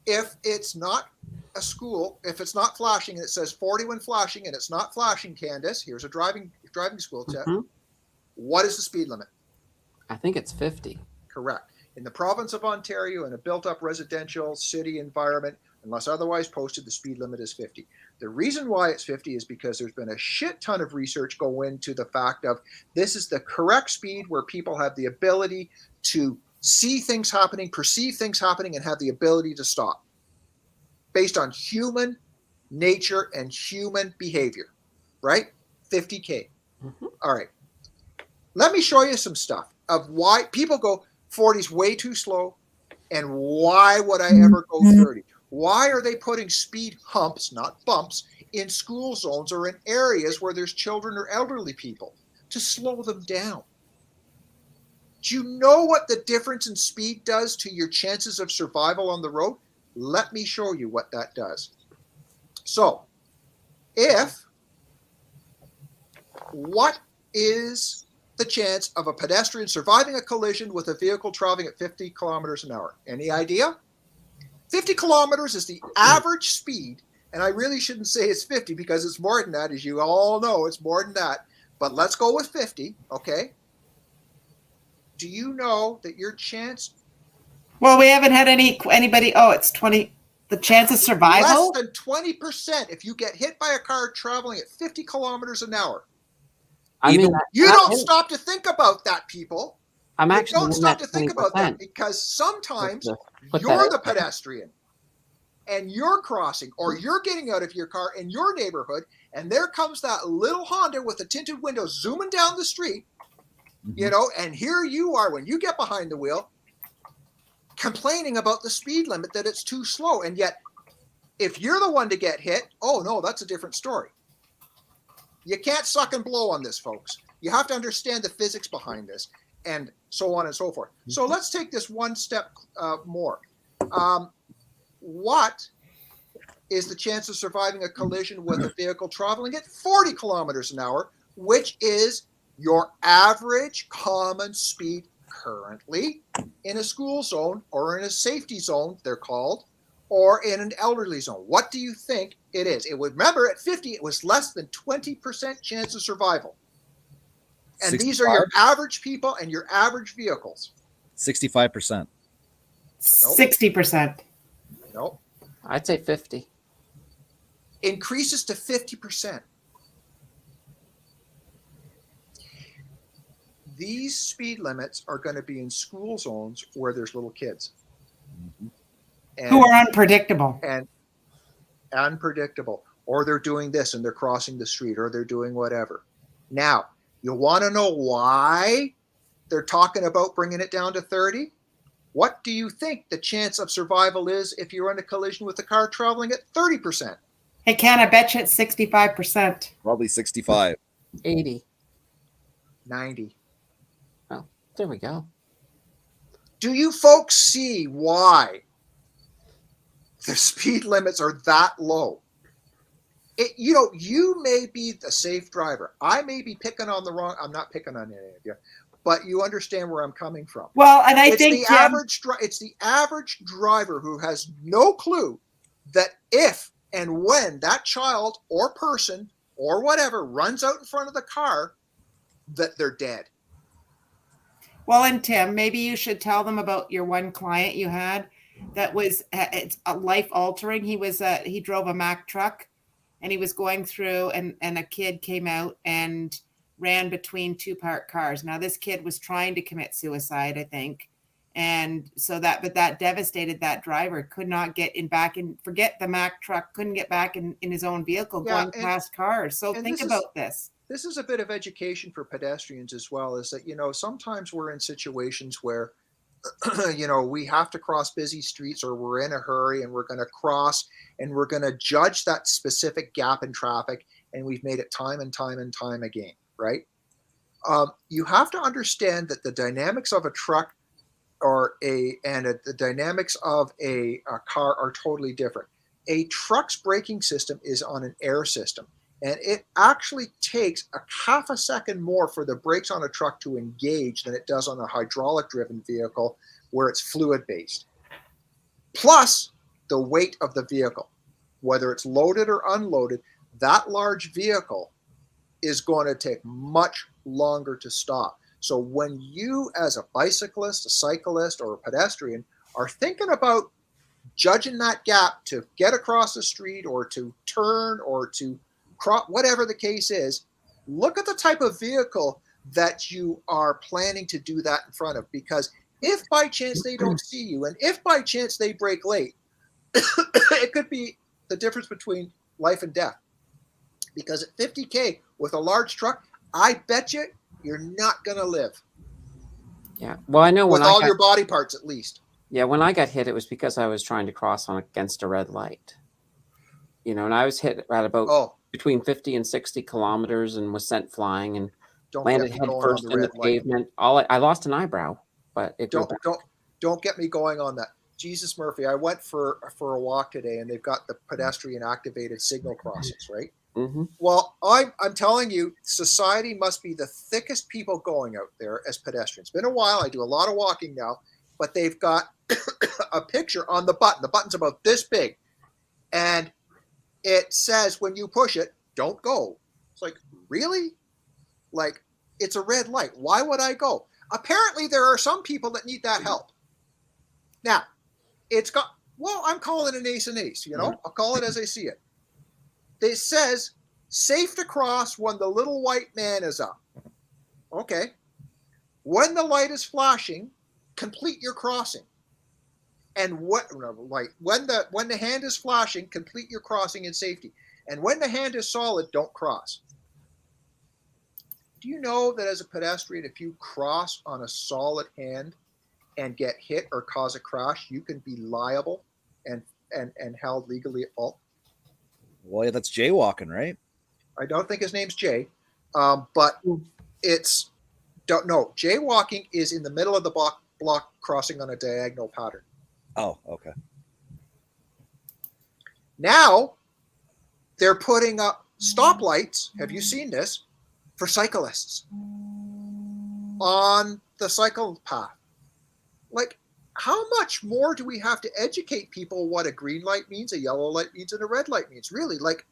if it's not a school, if it's not flashing and it says 40 when flashing and it's not flashing, Candace, here's a driving school tip. What is the speed limit? I think it's 50. Correct. In the province of Ontario, in a built-up residential city environment, unless otherwise posted, the speed limit is 50. The reason why it's 50 is because there's been a shit ton of research go into the fact of this is the correct speed where people have the ability to see things happening, perceive things happening, and have the ability to stop based on human nature and human behavior, right? 50K. All right. Let me show you some stuff of why people go 40 is way too slow, and why would I ever go 30? Why are they putting speed humps, not bumps, in school zones or in areas where there's children or elderly people? To slow them down. Do you know what the difference in speed does to your chances of survival on the road? Let me show you what that does. So, what is the chance of a pedestrian surviving a collision with a vehicle traveling at 50 kilometers an hour? Any idea? 50 kilometers is the average speed, and I really shouldn't say it's 50 because it's more than that, as you all know, it's more than that. But let's go with 50, okay? Do you know that your chance? Well, we haven't had anybody. Oh, it's 20. The chance of survival? Less than 20% if you get hit by a car traveling at 50 kilometers an hour. You don't stop to think about that, people. Don't stop to think about that, because sometimes you're the pedestrian and you're crossing, or you're getting out of your car in your neighborhood, and there comes that little Honda with the tinted windows zooming down the street, and here you are when you get behind the wheel complaining about the speed limit, that it's too slow. And yet, if you're the one to get hit, oh no, that's a different story. You can't suck and blow on this, folks. You have to understand the physics behind this, and so on and so forth. So let's take this one step more. What is the chance of surviving a collision with a vehicle traveling at 40 kilometers an hour, which is your average common speed currently in a school zone or in a safety zone, they're called, or in an elderly zone? What do you think it is? It would, remember, at 50, it was less than 20% chance of survival. And 65? These are your average people and your average vehicles. 65%. Nope. 60%. Nope. I'd say 50. Increases to 50%. These speed limits are going to be in school zones where there's little kids. who are unpredictable. And unpredictable. Or they're doing this and they're crossing the street, or they're doing whatever. Now, you want to know why they're talking about bringing it down to 30? What do you think the chance of survival is if you're in a collision with a car traveling at 30%? Hey, Ken, I bet you it's 65%. Probably 65. 80. 90. Oh, there we go. Do you folks see why the speed limits are that low? You may be the safe driver. I may be picking on the wrong. I'm not picking on any of you, but you understand where I'm coming from. Well, and it's the average driver who has no clue that if and when that child or person or whatever runs out in front of the car, that they're dead. Well, and Tim, maybe you should tell them about your one client you had that was it's a life altering. He drove a Mack truck, and he was going through, and a kid came out and ran between two parked cars. Now, this kid was trying to commit suicide, I think. And so that devastated that driver, could not get forget the Mack truck, couldn't get back in his own vehicle going past cars. So think about this. This is a bit of education for pedestrians as well, is that, sometimes we're in situations where, we have to cross busy streets, or we're in a hurry and we're going to cross and we're going to judge that specific gap in traffic. And we've made it time and time and time again, right? You have to understand that the dynamics of a truck the dynamics of a car are totally different. A truck's braking system is on an air system, and it actually takes a half a second more for the brakes on a truck to engage than it does on a hydraulic driven vehicle where it's fluid based. Plus the weight of the vehicle, whether it's loaded or unloaded, that large vehicle is going to take much longer to stop. So when you, as a bicyclist, a cyclist, or a pedestrian, are thinking about judging that gap to get across the street or to turn or to cross, whatever the case is, look at the type of vehicle that you are planning to do that in front of. Because if by chance they don't see you, and if by chance they brake late, it could be the difference between life and death. Because at 50K with a large truck, I bet you're not going to live. Yeah. Well, I know with all your body parts, at least. Yeah. When I got hit, it was because I was trying to cross against a red light. And I was hit at about between 50 and 60 kilometers and was sent flying and landed head first in the pavement. I lost an eyebrow, but don't get me going on that. Jesus Murphy, I went for a walk today, and they've got the pedestrian activated signal crossings, right? Mm-hmm. Well, I'm telling you, society must be the thickest people going out there as pedestrians. It's been a while. I do a lot of walking now, but they've got a picture on the button. The button's about this big, and it says when you push it, don't go. It's like, really? Like, it's a red light. Why would I go? Apparently, there are some people that need that help. Now, I'm calling it an ace and ace, I'll call it as I see it. It says, safe to cross when the little white man is up. Okay. When the light is flashing, complete your crossing. And when the hand is flashing, complete your crossing in safety. And when the hand is solid, don't cross. Do you know that as a pedestrian, if you cross on a solid hand and get hit or cause a crash, you can be liable and held legally at fault? Well, yeah, that's jaywalking, right? I don't think his name's Jay, but jaywalking is in the middle of the block crossing on a diagonal pattern. Oh, okay. Now they're putting up stoplights. Have you seen this? For cyclists on the cycle path. Like, how much more do we have to educate people what a green light means, a yellow light means, and a red light means? Really, like,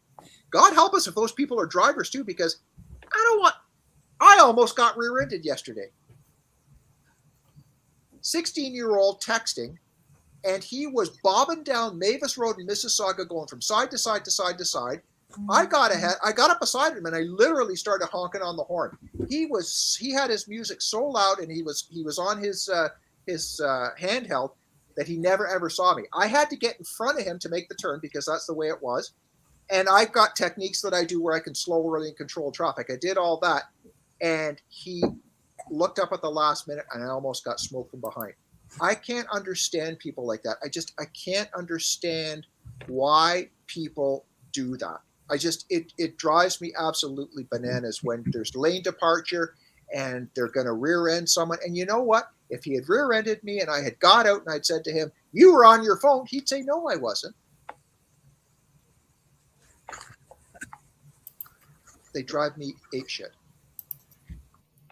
God help us if those people are drivers too, because I almost got rear-ended yesterday. 16-year-old texting, and he was bobbing down Mavis Road in Mississauga, going from side to side to side to side. I got ahead. I got up beside him, and I literally started honking on the horn. He had his music so loud, and he was on his handheld, that he never ever saw me. I had to get in front of him to make the turn because that's the way it was. And I've got techniques that I do where I can slow really and control traffic. I did all that. And he looked up at the last minute and I almost got smoked from behind. I can't understand people like that. I can't understand why people do that. It drives me absolutely bananas when there's lane departure and they're going to rear end someone. And you know what? If he had rear ended me and I had got out and I'd said to him, "You were on your phone," he'd say, "No, I wasn't." They drive me apeshit.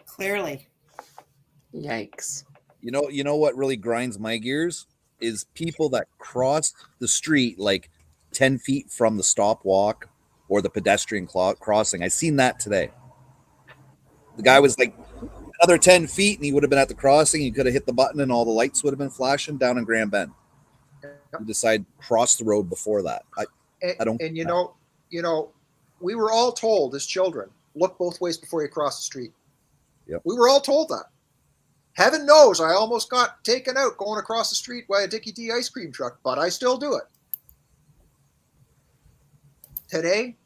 Clearly. Yikes. You know what really grinds my gears is people that cross the street like 10 feet from the stop walk or the pedestrian crossing. I seen that today. The guy was like another 10 feet and he would have been at the crossing. He could have hit the button and all the lights would have been flashing down in Grand Bend. He decided to cross the road before that. I don't. And you know, we were all told as children, look both ways before you cross the street. Yep. We were all told that. Heaven knows I almost got taken out going across the street by a Dickie D ice cream truck, but I still do it. Today,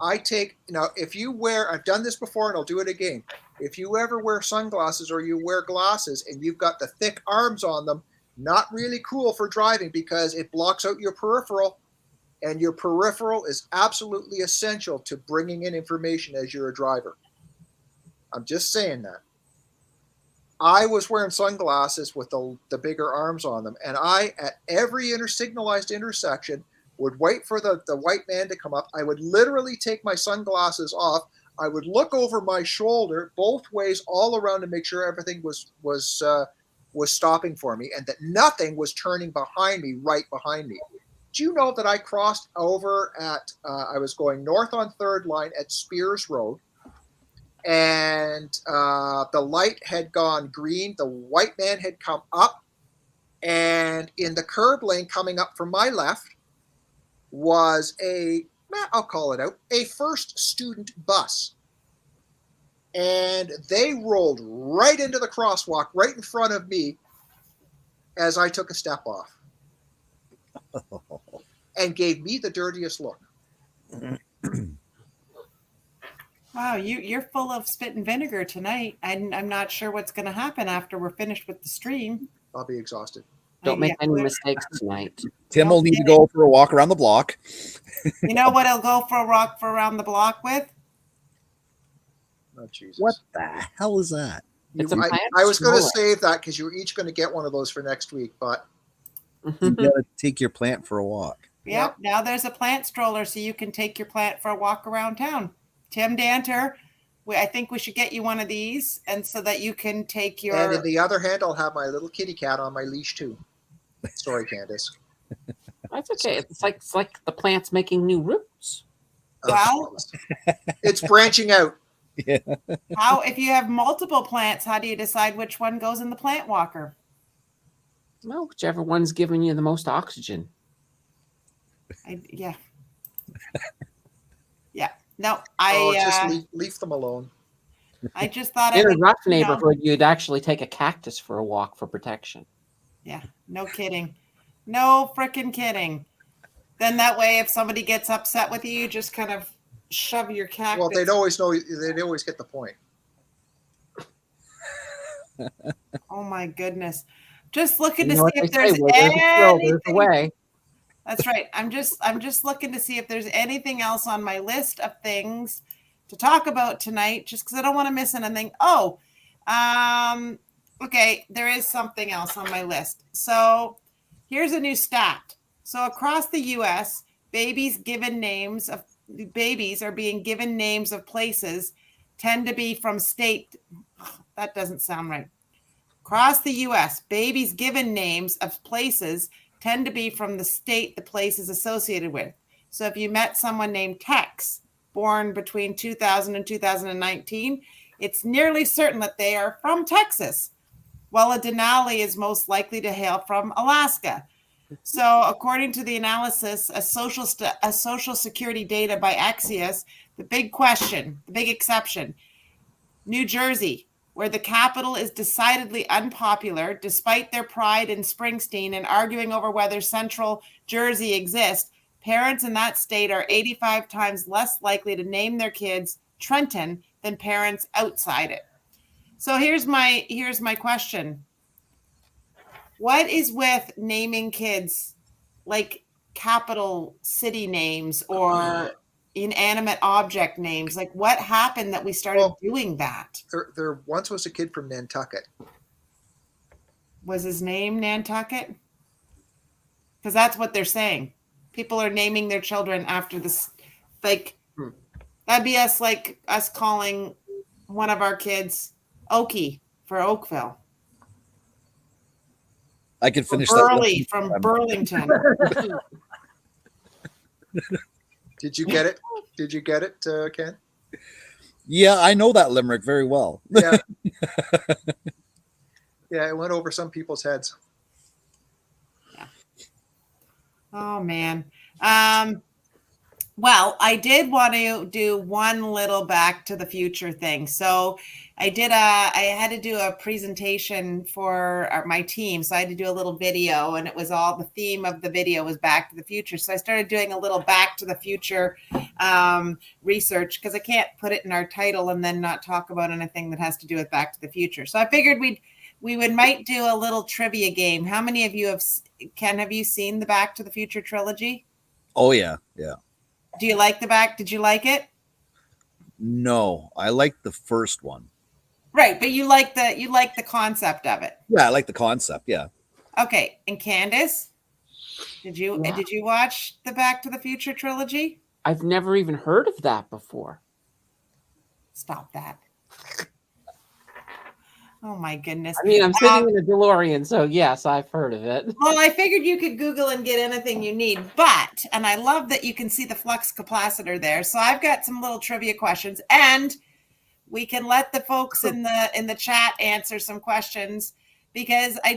if you wear, I've done this before and I'll do it again. If you ever wear sunglasses or you wear glasses and you've got the thick arms on them, not really cool for driving because it blocks out your peripheral. And your peripheral is absolutely essential to bringing in information as you're a driver. I'm just saying that. I was wearing sunglasses with the bigger arms on them. And I, at every signalized intersection, would wait for the white man to come up. I would literally take my sunglasses off. I would look over my shoulder both ways all around to make sure everything was stopping for me and that nothing was turning behind me, right behind me. Do you know that I crossed over at, I was going north on 3rd line at Spears Road, and the light had gone green. The white man had come up, and in the curb lane coming up from my left was I'll call it out, a first student bus. And they rolled right into the crosswalk right in front of me as I took a step off. And gave me the dirtiest look. Wow, you're full of spit and vinegar tonight. I'm not sure what's going to happen after we're finished with the stream. I'll be exhausted. Don't make any mistakes tonight. Tim will need to go for a walk around the block. You know what he'll go for a walk around the block with? Oh, Jesus. What the hell is that? I was going to save that because you were each going to get one of those for next week, but you gotta take your plant for a walk. Yep. Now there's a plant stroller so you can take your plant for a walk around town. Tim Danter, I think we should get you one of these, and so that you can take your. And in the other hand, I'll have my little kitty cat on my leash too. Sorry, Candace. That's okay. It's like the plant's making new roots. Well, it's branching out. Yeah. How if you have multiple plants, how do you decide which one goes in the plant walker? Well, whichever one's giving you the most oxygen. Yeah. Yeah. No, just leave them alone. I just thought in a rough neighborhood, you'd actually take a cactus for a walk for protection. Yeah. No kidding. No freaking kidding. Then that way, if somebody gets upset with you, just kind of shove your cactus. Well, they'd always know. They'd always get the point. Oh my goodness. Just looking to see if there's anything. That's right. I'm just looking to see if there's anything else on my list of things to talk about tonight, just because I don't want to miss anything. Oh, okay. There is something else on my list. So here's a new stat. So across the U.S., babies are being given names of places tend to be from state. That doesn't sound right. Across the U.S., babies given names of places tend to be from the state the place is associated with. So if you met someone named Tex, born between 2000 and 2019, it's nearly certain that they are from Texas, while a Denali is most likely to hail from Alaska. So according to the analysis of social security data by Axios, the big exception, New Jersey, where the capital is decidedly unpopular, despite their pride in Springsteen and arguing over whether Central Jersey exists, parents in that state are 85 times less likely to name their kids Trenton than parents outside it. So here's my question. What is with naming kids like capital city names or inanimate object names? Like, what happened that we started doing that? There once was a kid from Nantucket. Was his name Nantucket? Because that's what they're saying. People are naming their children after this. Like, that'd be us calling one of our kids Okie for Oakville. I can finish Burley from Burlington. Did you get it? Did you get it, Ken? Yeah, I know that limerick very well. Yeah. Yeah, it went over some people's heads. Yeah. Oh, man. Well, I did want to do one little Back to the Future thing. So I had to do a presentation for my team. So I had to do a little video, and it was all the theme of the video was Back to the Future. So I started doing a little Back to the Future research, because I can't put it in our title and then not talk about anything that has to do with Back to the Future. So I figured we might do a little trivia game. How many of you have you seen the Back to the Future trilogy? Oh yeah, yeah. Do you like did you like it? No, I like the first one. Right, but you like the concept of it. Yeah, I like the concept, yeah. Okay, and Candace, did you watch the Back to the Future trilogy? I've never even heard of that before. Stop that. Oh my goodness. I mean, I'm sitting in a DeLorean, so yes, I've heard of it. Well, I figured you could Google and get anything you need, and I love that you can see the flux capacitor there. So I've got some little trivia questions, and we can let the folks in the chat answer some questions, because I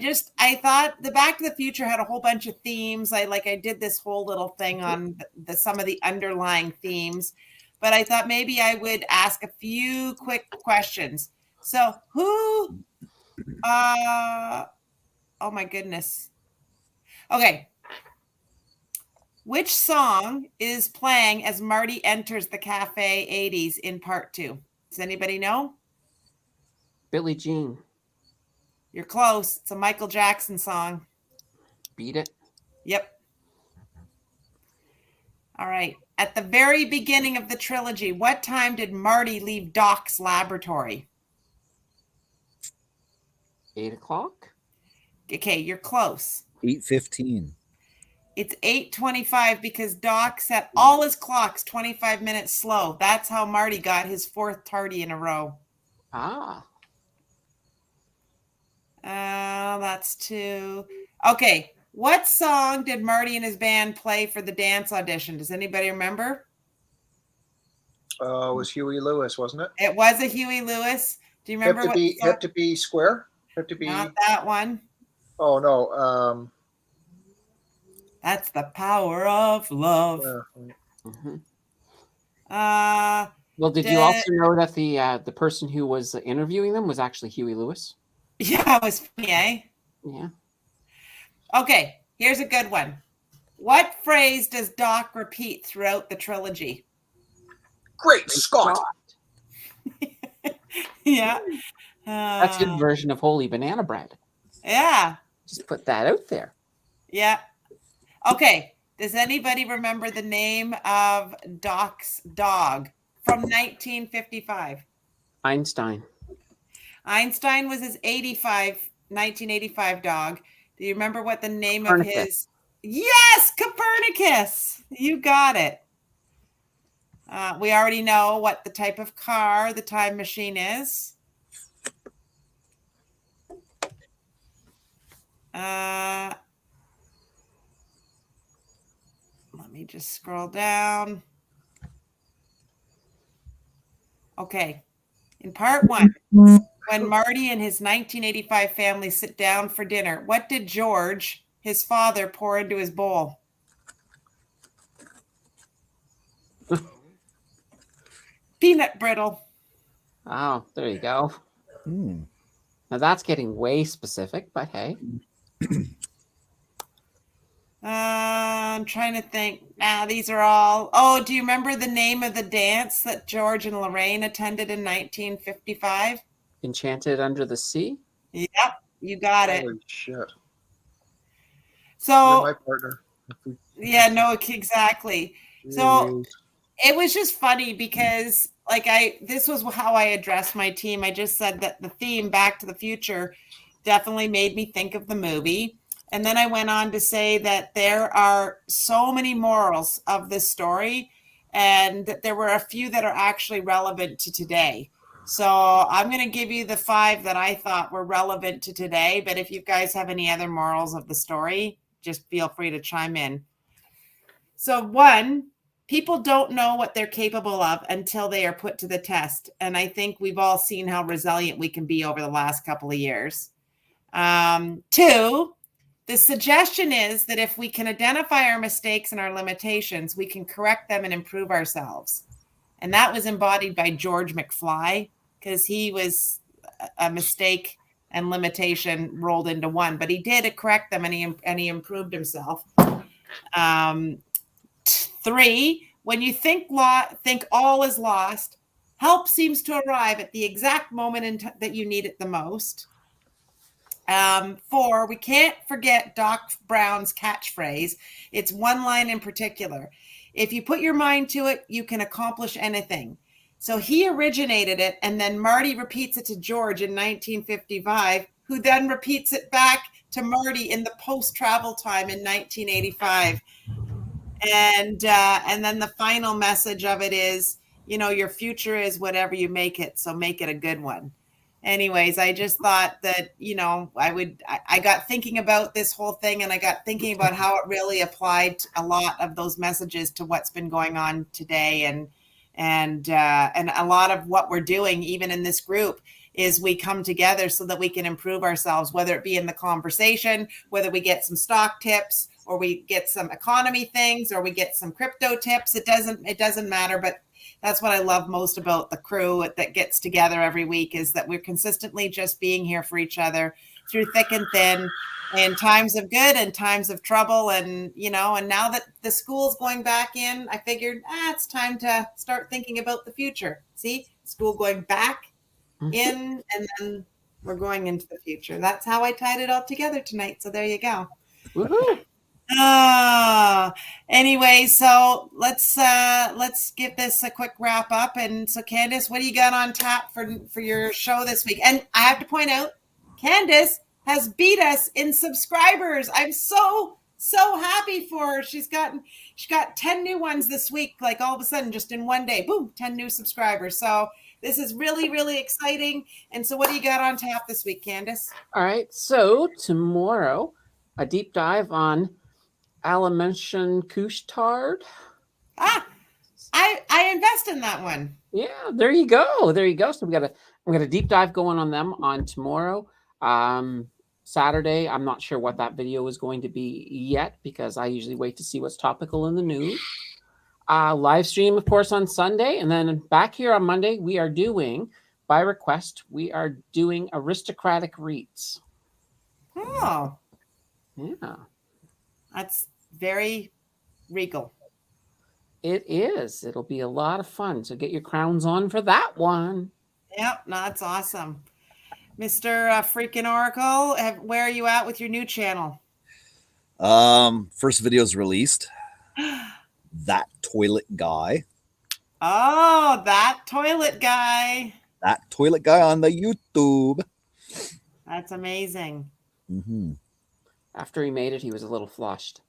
thought the Back to the Future had a whole bunch of themes. I did this whole little thing on some of the underlying themes, but I thought maybe I would ask a few quick questions. So who, oh my goodness. Okay. Which song is playing as Marty enters the Cafe 80s in part 2? Does anybody know? Billie Jean. You're close. It's a Michael Jackson song. Beat it. Yep. All right. At the very beginning of the trilogy, what time did Marty leave Doc's laboratory? 8 o'clock. Okay, you're close. 8:15. It's 8:25 because Doc set all his clocks 25 minutes slow. That's how Marty got his 4th tardy in a row. That's 2. Okay, what song did Marty and his band play for the dance audition? Does anybody remember? It was Huey Lewis, wasn't it? It was a Huey Lewis. Do you remember Have to be square? Have to be. Not that one. Oh no. That's the power of love. Mm-hmm. Well, did you also know that the person who was interviewing them was actually Huey Lewis? Yeah, it was funny, eh? Yeah. Okay, here's a good one. What phrase does Doc repeat throughout the trilogy? Great Scott. Yeah. That's his version of holy banana bread. Yeah. Just put that out there. Yeah. Okay. Does anybody remember the name of Doc's dog from 1955? Einstein. Einstein was his 1985 dog. Do you remember what the name of his? Yes, Copernicus. You got it. We already know what the type of car the time machine is. Let me just scroll down. Okay. In part 1, when Marty and his 1985 family sit down for dinner, what did George, his father, pour into his bowl? Peanut brittle. Oh, there you go. Now that's getting way specific, but hey. I'm trying to think. These are all. Oh, do you remember the name of the dance that George and Lorraine attended in 1955? Enchanted Under the Sea? Yep, you got it. Holy shit. So, you're my partner. Yeah, no, exactly. So it was just funny because this was how I addressed my team. I just said that the theme Back to the Future definitely made me think of the movie. And then I went on to say that there are so many morals of this story and that there were a few that are actually relevant to today. So I'm going to give you the 5 that I thought were relevant to today. But if you guys have any other morals of the story, just feel free to chime in. So 1, people don't know what they're capable of until they are put to the test. And I think we've all seen how resilient we can be over the last couple of years. 2, the suggestion is that if we can identify our mistakes and our limitations, we can correct them and improve ourselves. And that was embodied by George McFly, because he was a mistake and limitation rolled into one, but he did correct them and he improved himself. 3, when you think all is lost, help seems to arrive at the exact moment that you need it the most. 4, we can't forget Doc Brown's catchphrase. It's one line in particular. If you put your mind to it, you can accomplish anything. So he originated it, and then Marty repeats it to George in 1955, who then repeats it back to Marty in the post-travel time in 1985. And then the final message of it is, your future is whatever you make it, so make it a good one. Anyways, I just thought that, I got thinking about this whole thing, and I got thinking about how it really applied a lot of those messages to what's been going on today. And a lot of what we're doing, even in this group, is we come together so that we can improve ourselves, whether it be in the conversation, whether we get some stock tips, or we get some economy things, or we get some crypto tips. It doesn't matter, but that's what I love most about the crew that gets together every week, is that we're consistently just being here for each other through thick and thin, in times of good and times of trouble. And, and now that the school's going back in, I figured, it's time to start thinking about the future. See, school going back in, and then we're going into the future. That's how I tied it all together tonight. So there you go. Woohoo. Anyway, so let's give this a quick wrap up. And so, Candace, what do you got on tap for your show this week? And I have to point out, Candace has beat us in subscribers. I'm so happy for her. She got 10 new ones this week, like all of a sudden, just in one day, boom, 10 new subscribers. So this is really, really exciting. And so what do you got on tap this week, Candace? All right. So tomorrow, a deep dive on Alimentation Couche-Tard. I invest in that one. Yeah, there you go. So we got a deep dive going on them on tomorrow. Saturday, I'm not sure what that video is going to be yet, because I usually wait to see what's topical in the news. Live stream, of course, on Sunday, and then back here on Monday, we are doing, by request, aristocratic REITs. Oh, yeah, that's very regal. It is. It'll be a lot of fun. So get your crowns on for that one. Yep, no, that's awesome. Mr. Freaking Oracle, where are you at with your new channel? First video is released. That toilet guy. Oh, that toilet guy. That toilet guy on the YouTube. That's amazing. Mm-hmm. After he made it, he was a little flushed.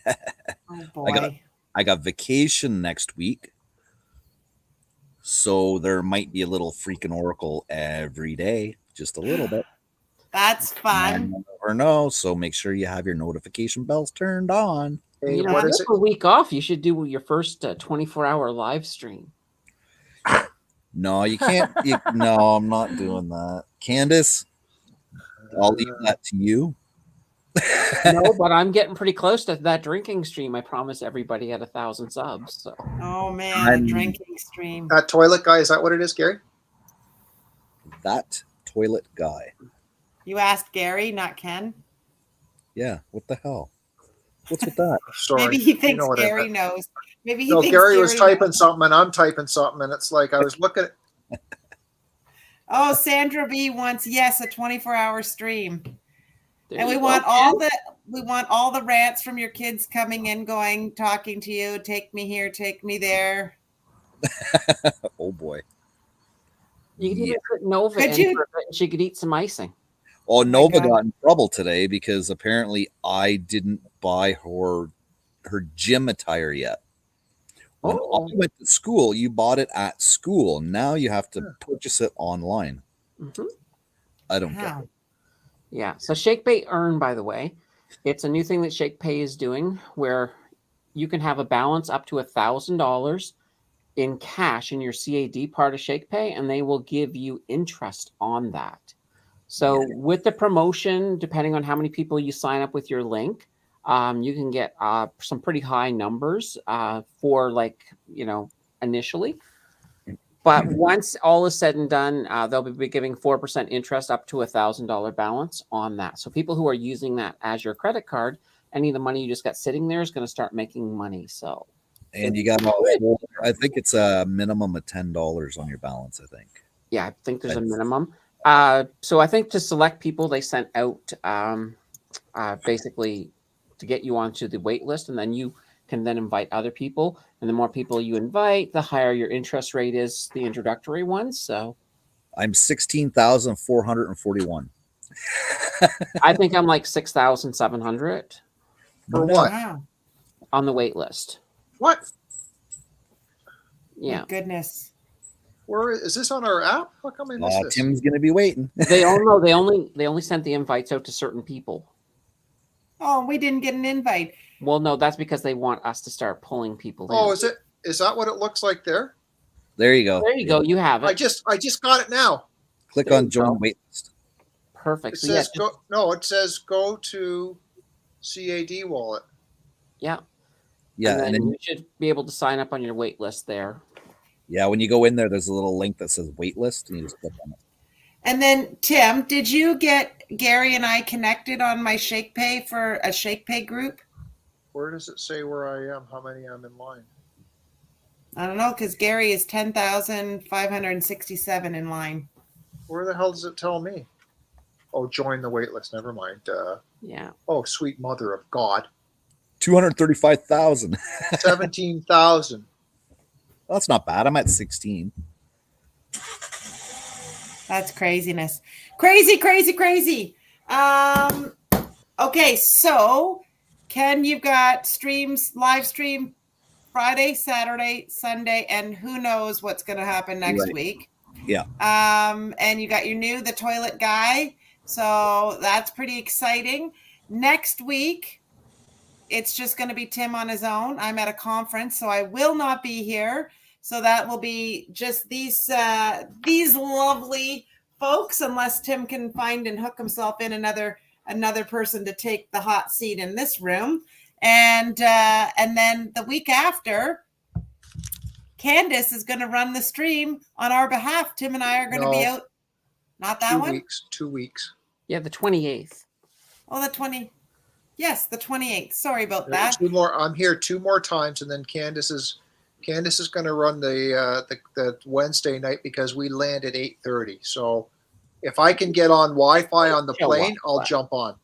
Oh boy. I got vacation next week, so there might be a little freaking Oracle every day, just a little bit. That's fun. You never know, so make sure you have your notification bells turned on. Hey, You know, what is a week off, you should do your first 24-hour live stream. No, you can't. No, I'm not doing that. Candace, I'll leave that to you. No, but I'm getting pretty close to that drinking stream. I promised everybody at 1,000 subs. So. Oh man, a drinking stream. That toilet guy, is that what it is, Gary? That toilet guy. You asked Gary, not Ken? Yeah, what the hell? What's with that? Sorry. Maybe he thinks know what I Gary meant. knows. Maybe he No, thinks Gary was typing knows. something and I'm typing something, and it's like I was looking at. Oh, Sandra B wants, yes, a 24-hour stream. There And we you want go, all Ken. the rants from your kids coming in, going, talking to you. Take me here, take me there. Oh boy. You could even put Nova Could in you- for a bit and she could eat some icing. Oh, my Nova God. got in trouble today because apparently I didn't buy her gym attire yet. When Oh. I went to school, you bought it at school. Now you have to purchase it online. Mhm. I don't get Wow. it. Yeah. So Shakepay Earn, by the way, it's a new thing that Shakepay is doing where you can have a balance up to $1,000 in cash in your CAD part of Shakepay, and they will give you interest on that. So with the promotion, depending on how many people you sign up with your link, you can get some pretty high numbers for initially. But once all is said and done, they'll be giving 4% interest up to $1,000 balance on that. So people who are using that as your credit card, any of the money you just got sitting there is going to start making money. So, And you got, I think it's a minimum of $10 on your balance, I think. yeah, I think there's a minimum. So I think to select people, they sent out basically to get you onto the wait list, and then you can then invite other people. And the more people you invite, the higher your interest rate is, the introductory one. So I'm 16,441. I think I'm like 6,700 For what? Wow. on the wait list. What? Yeah. My goodness. Where is this on our app? How come I missed this? Tim's gonna be waiting. They only sent the invites out to certain people. Oh, we didn't get an invite. Well, no, that's because they want us to start pulling people in. Oh, is that what it looks like there? There you go. There you go. You have it. I just got it now. Click There on you join go. waitlist. Perfect. It So yeah, says go. No, it says go to CAD wallet. yeah. Yeah, And and then then you should be able to sign up on your wait list there. yeah, when you go in there, there's a little link that says waitlist, and you just click on it. And then, Tim, did you get Gary and I connected on my Shakepay for a Shakepay group? Where does it say where I am? How many I'm in line? I don't know, because Gary is 10,567 in line. Where the hell does it tell me? Oh, join the waitlist. Never mind. Yeah. Oh, sweet mother of God. 235,000. 17,000. That's not bad. I'm at 16. That's craziness. Crazy, crazy, crazy. Okay, so Ken, you've got live stream Friday, Saturday, Sunday, and who knows what's going to happen next week. Yeah. And you got the toilet guy. So that's pretty exciting. Next week, it's just going to be Tim on his own. I'm at a conference, so I will not be here. So that will be just these lovely folks, unless Tim can find and hook himself in another person to take the hot seat in this room. And then the week after, Candace is going to run the stream on our behalf. Tim and I are going to be out. Not that 2 one? weeks. 2 weeks. Yeah, the 28th. Oh, the 20. Yes, the 28th. Sorry about that. 2 more. I'm here 2 more times, and then Candace is going to run the Wednesday night because we land at 8:30. So if I can get on Wi-Fi on the plane, I'll jump on.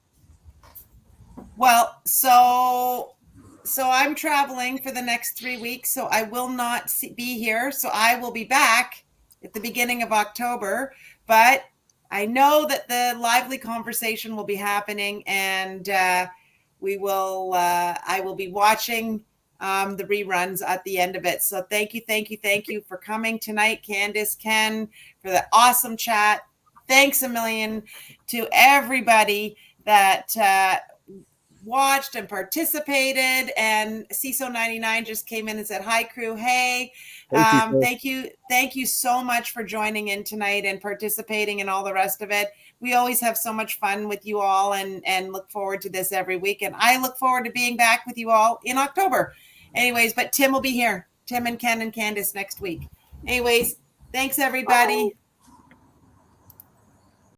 Well, so I'm traveling for the next 3 weeks, so I will not be here. So I will be back at the beginning of October, but I know that the lively conversation will be happening, and we will. I will be watching the reruns at the end of it. So thank you for coming tonight, Candace, Ken, for the awesome chat. Thanks a million to everybody that watched and participated. And CISO99 just came in and said, hi crew. Hey, thank you so much for joining in tonight and participating and all the rest of it. We always have so much fun with you all and look forward to this every week. And I look forward to being back with you all in October. Anyways, but Tim will be here. Tim and Ken and Candace next week. Anyways, thanks everybody. Bye.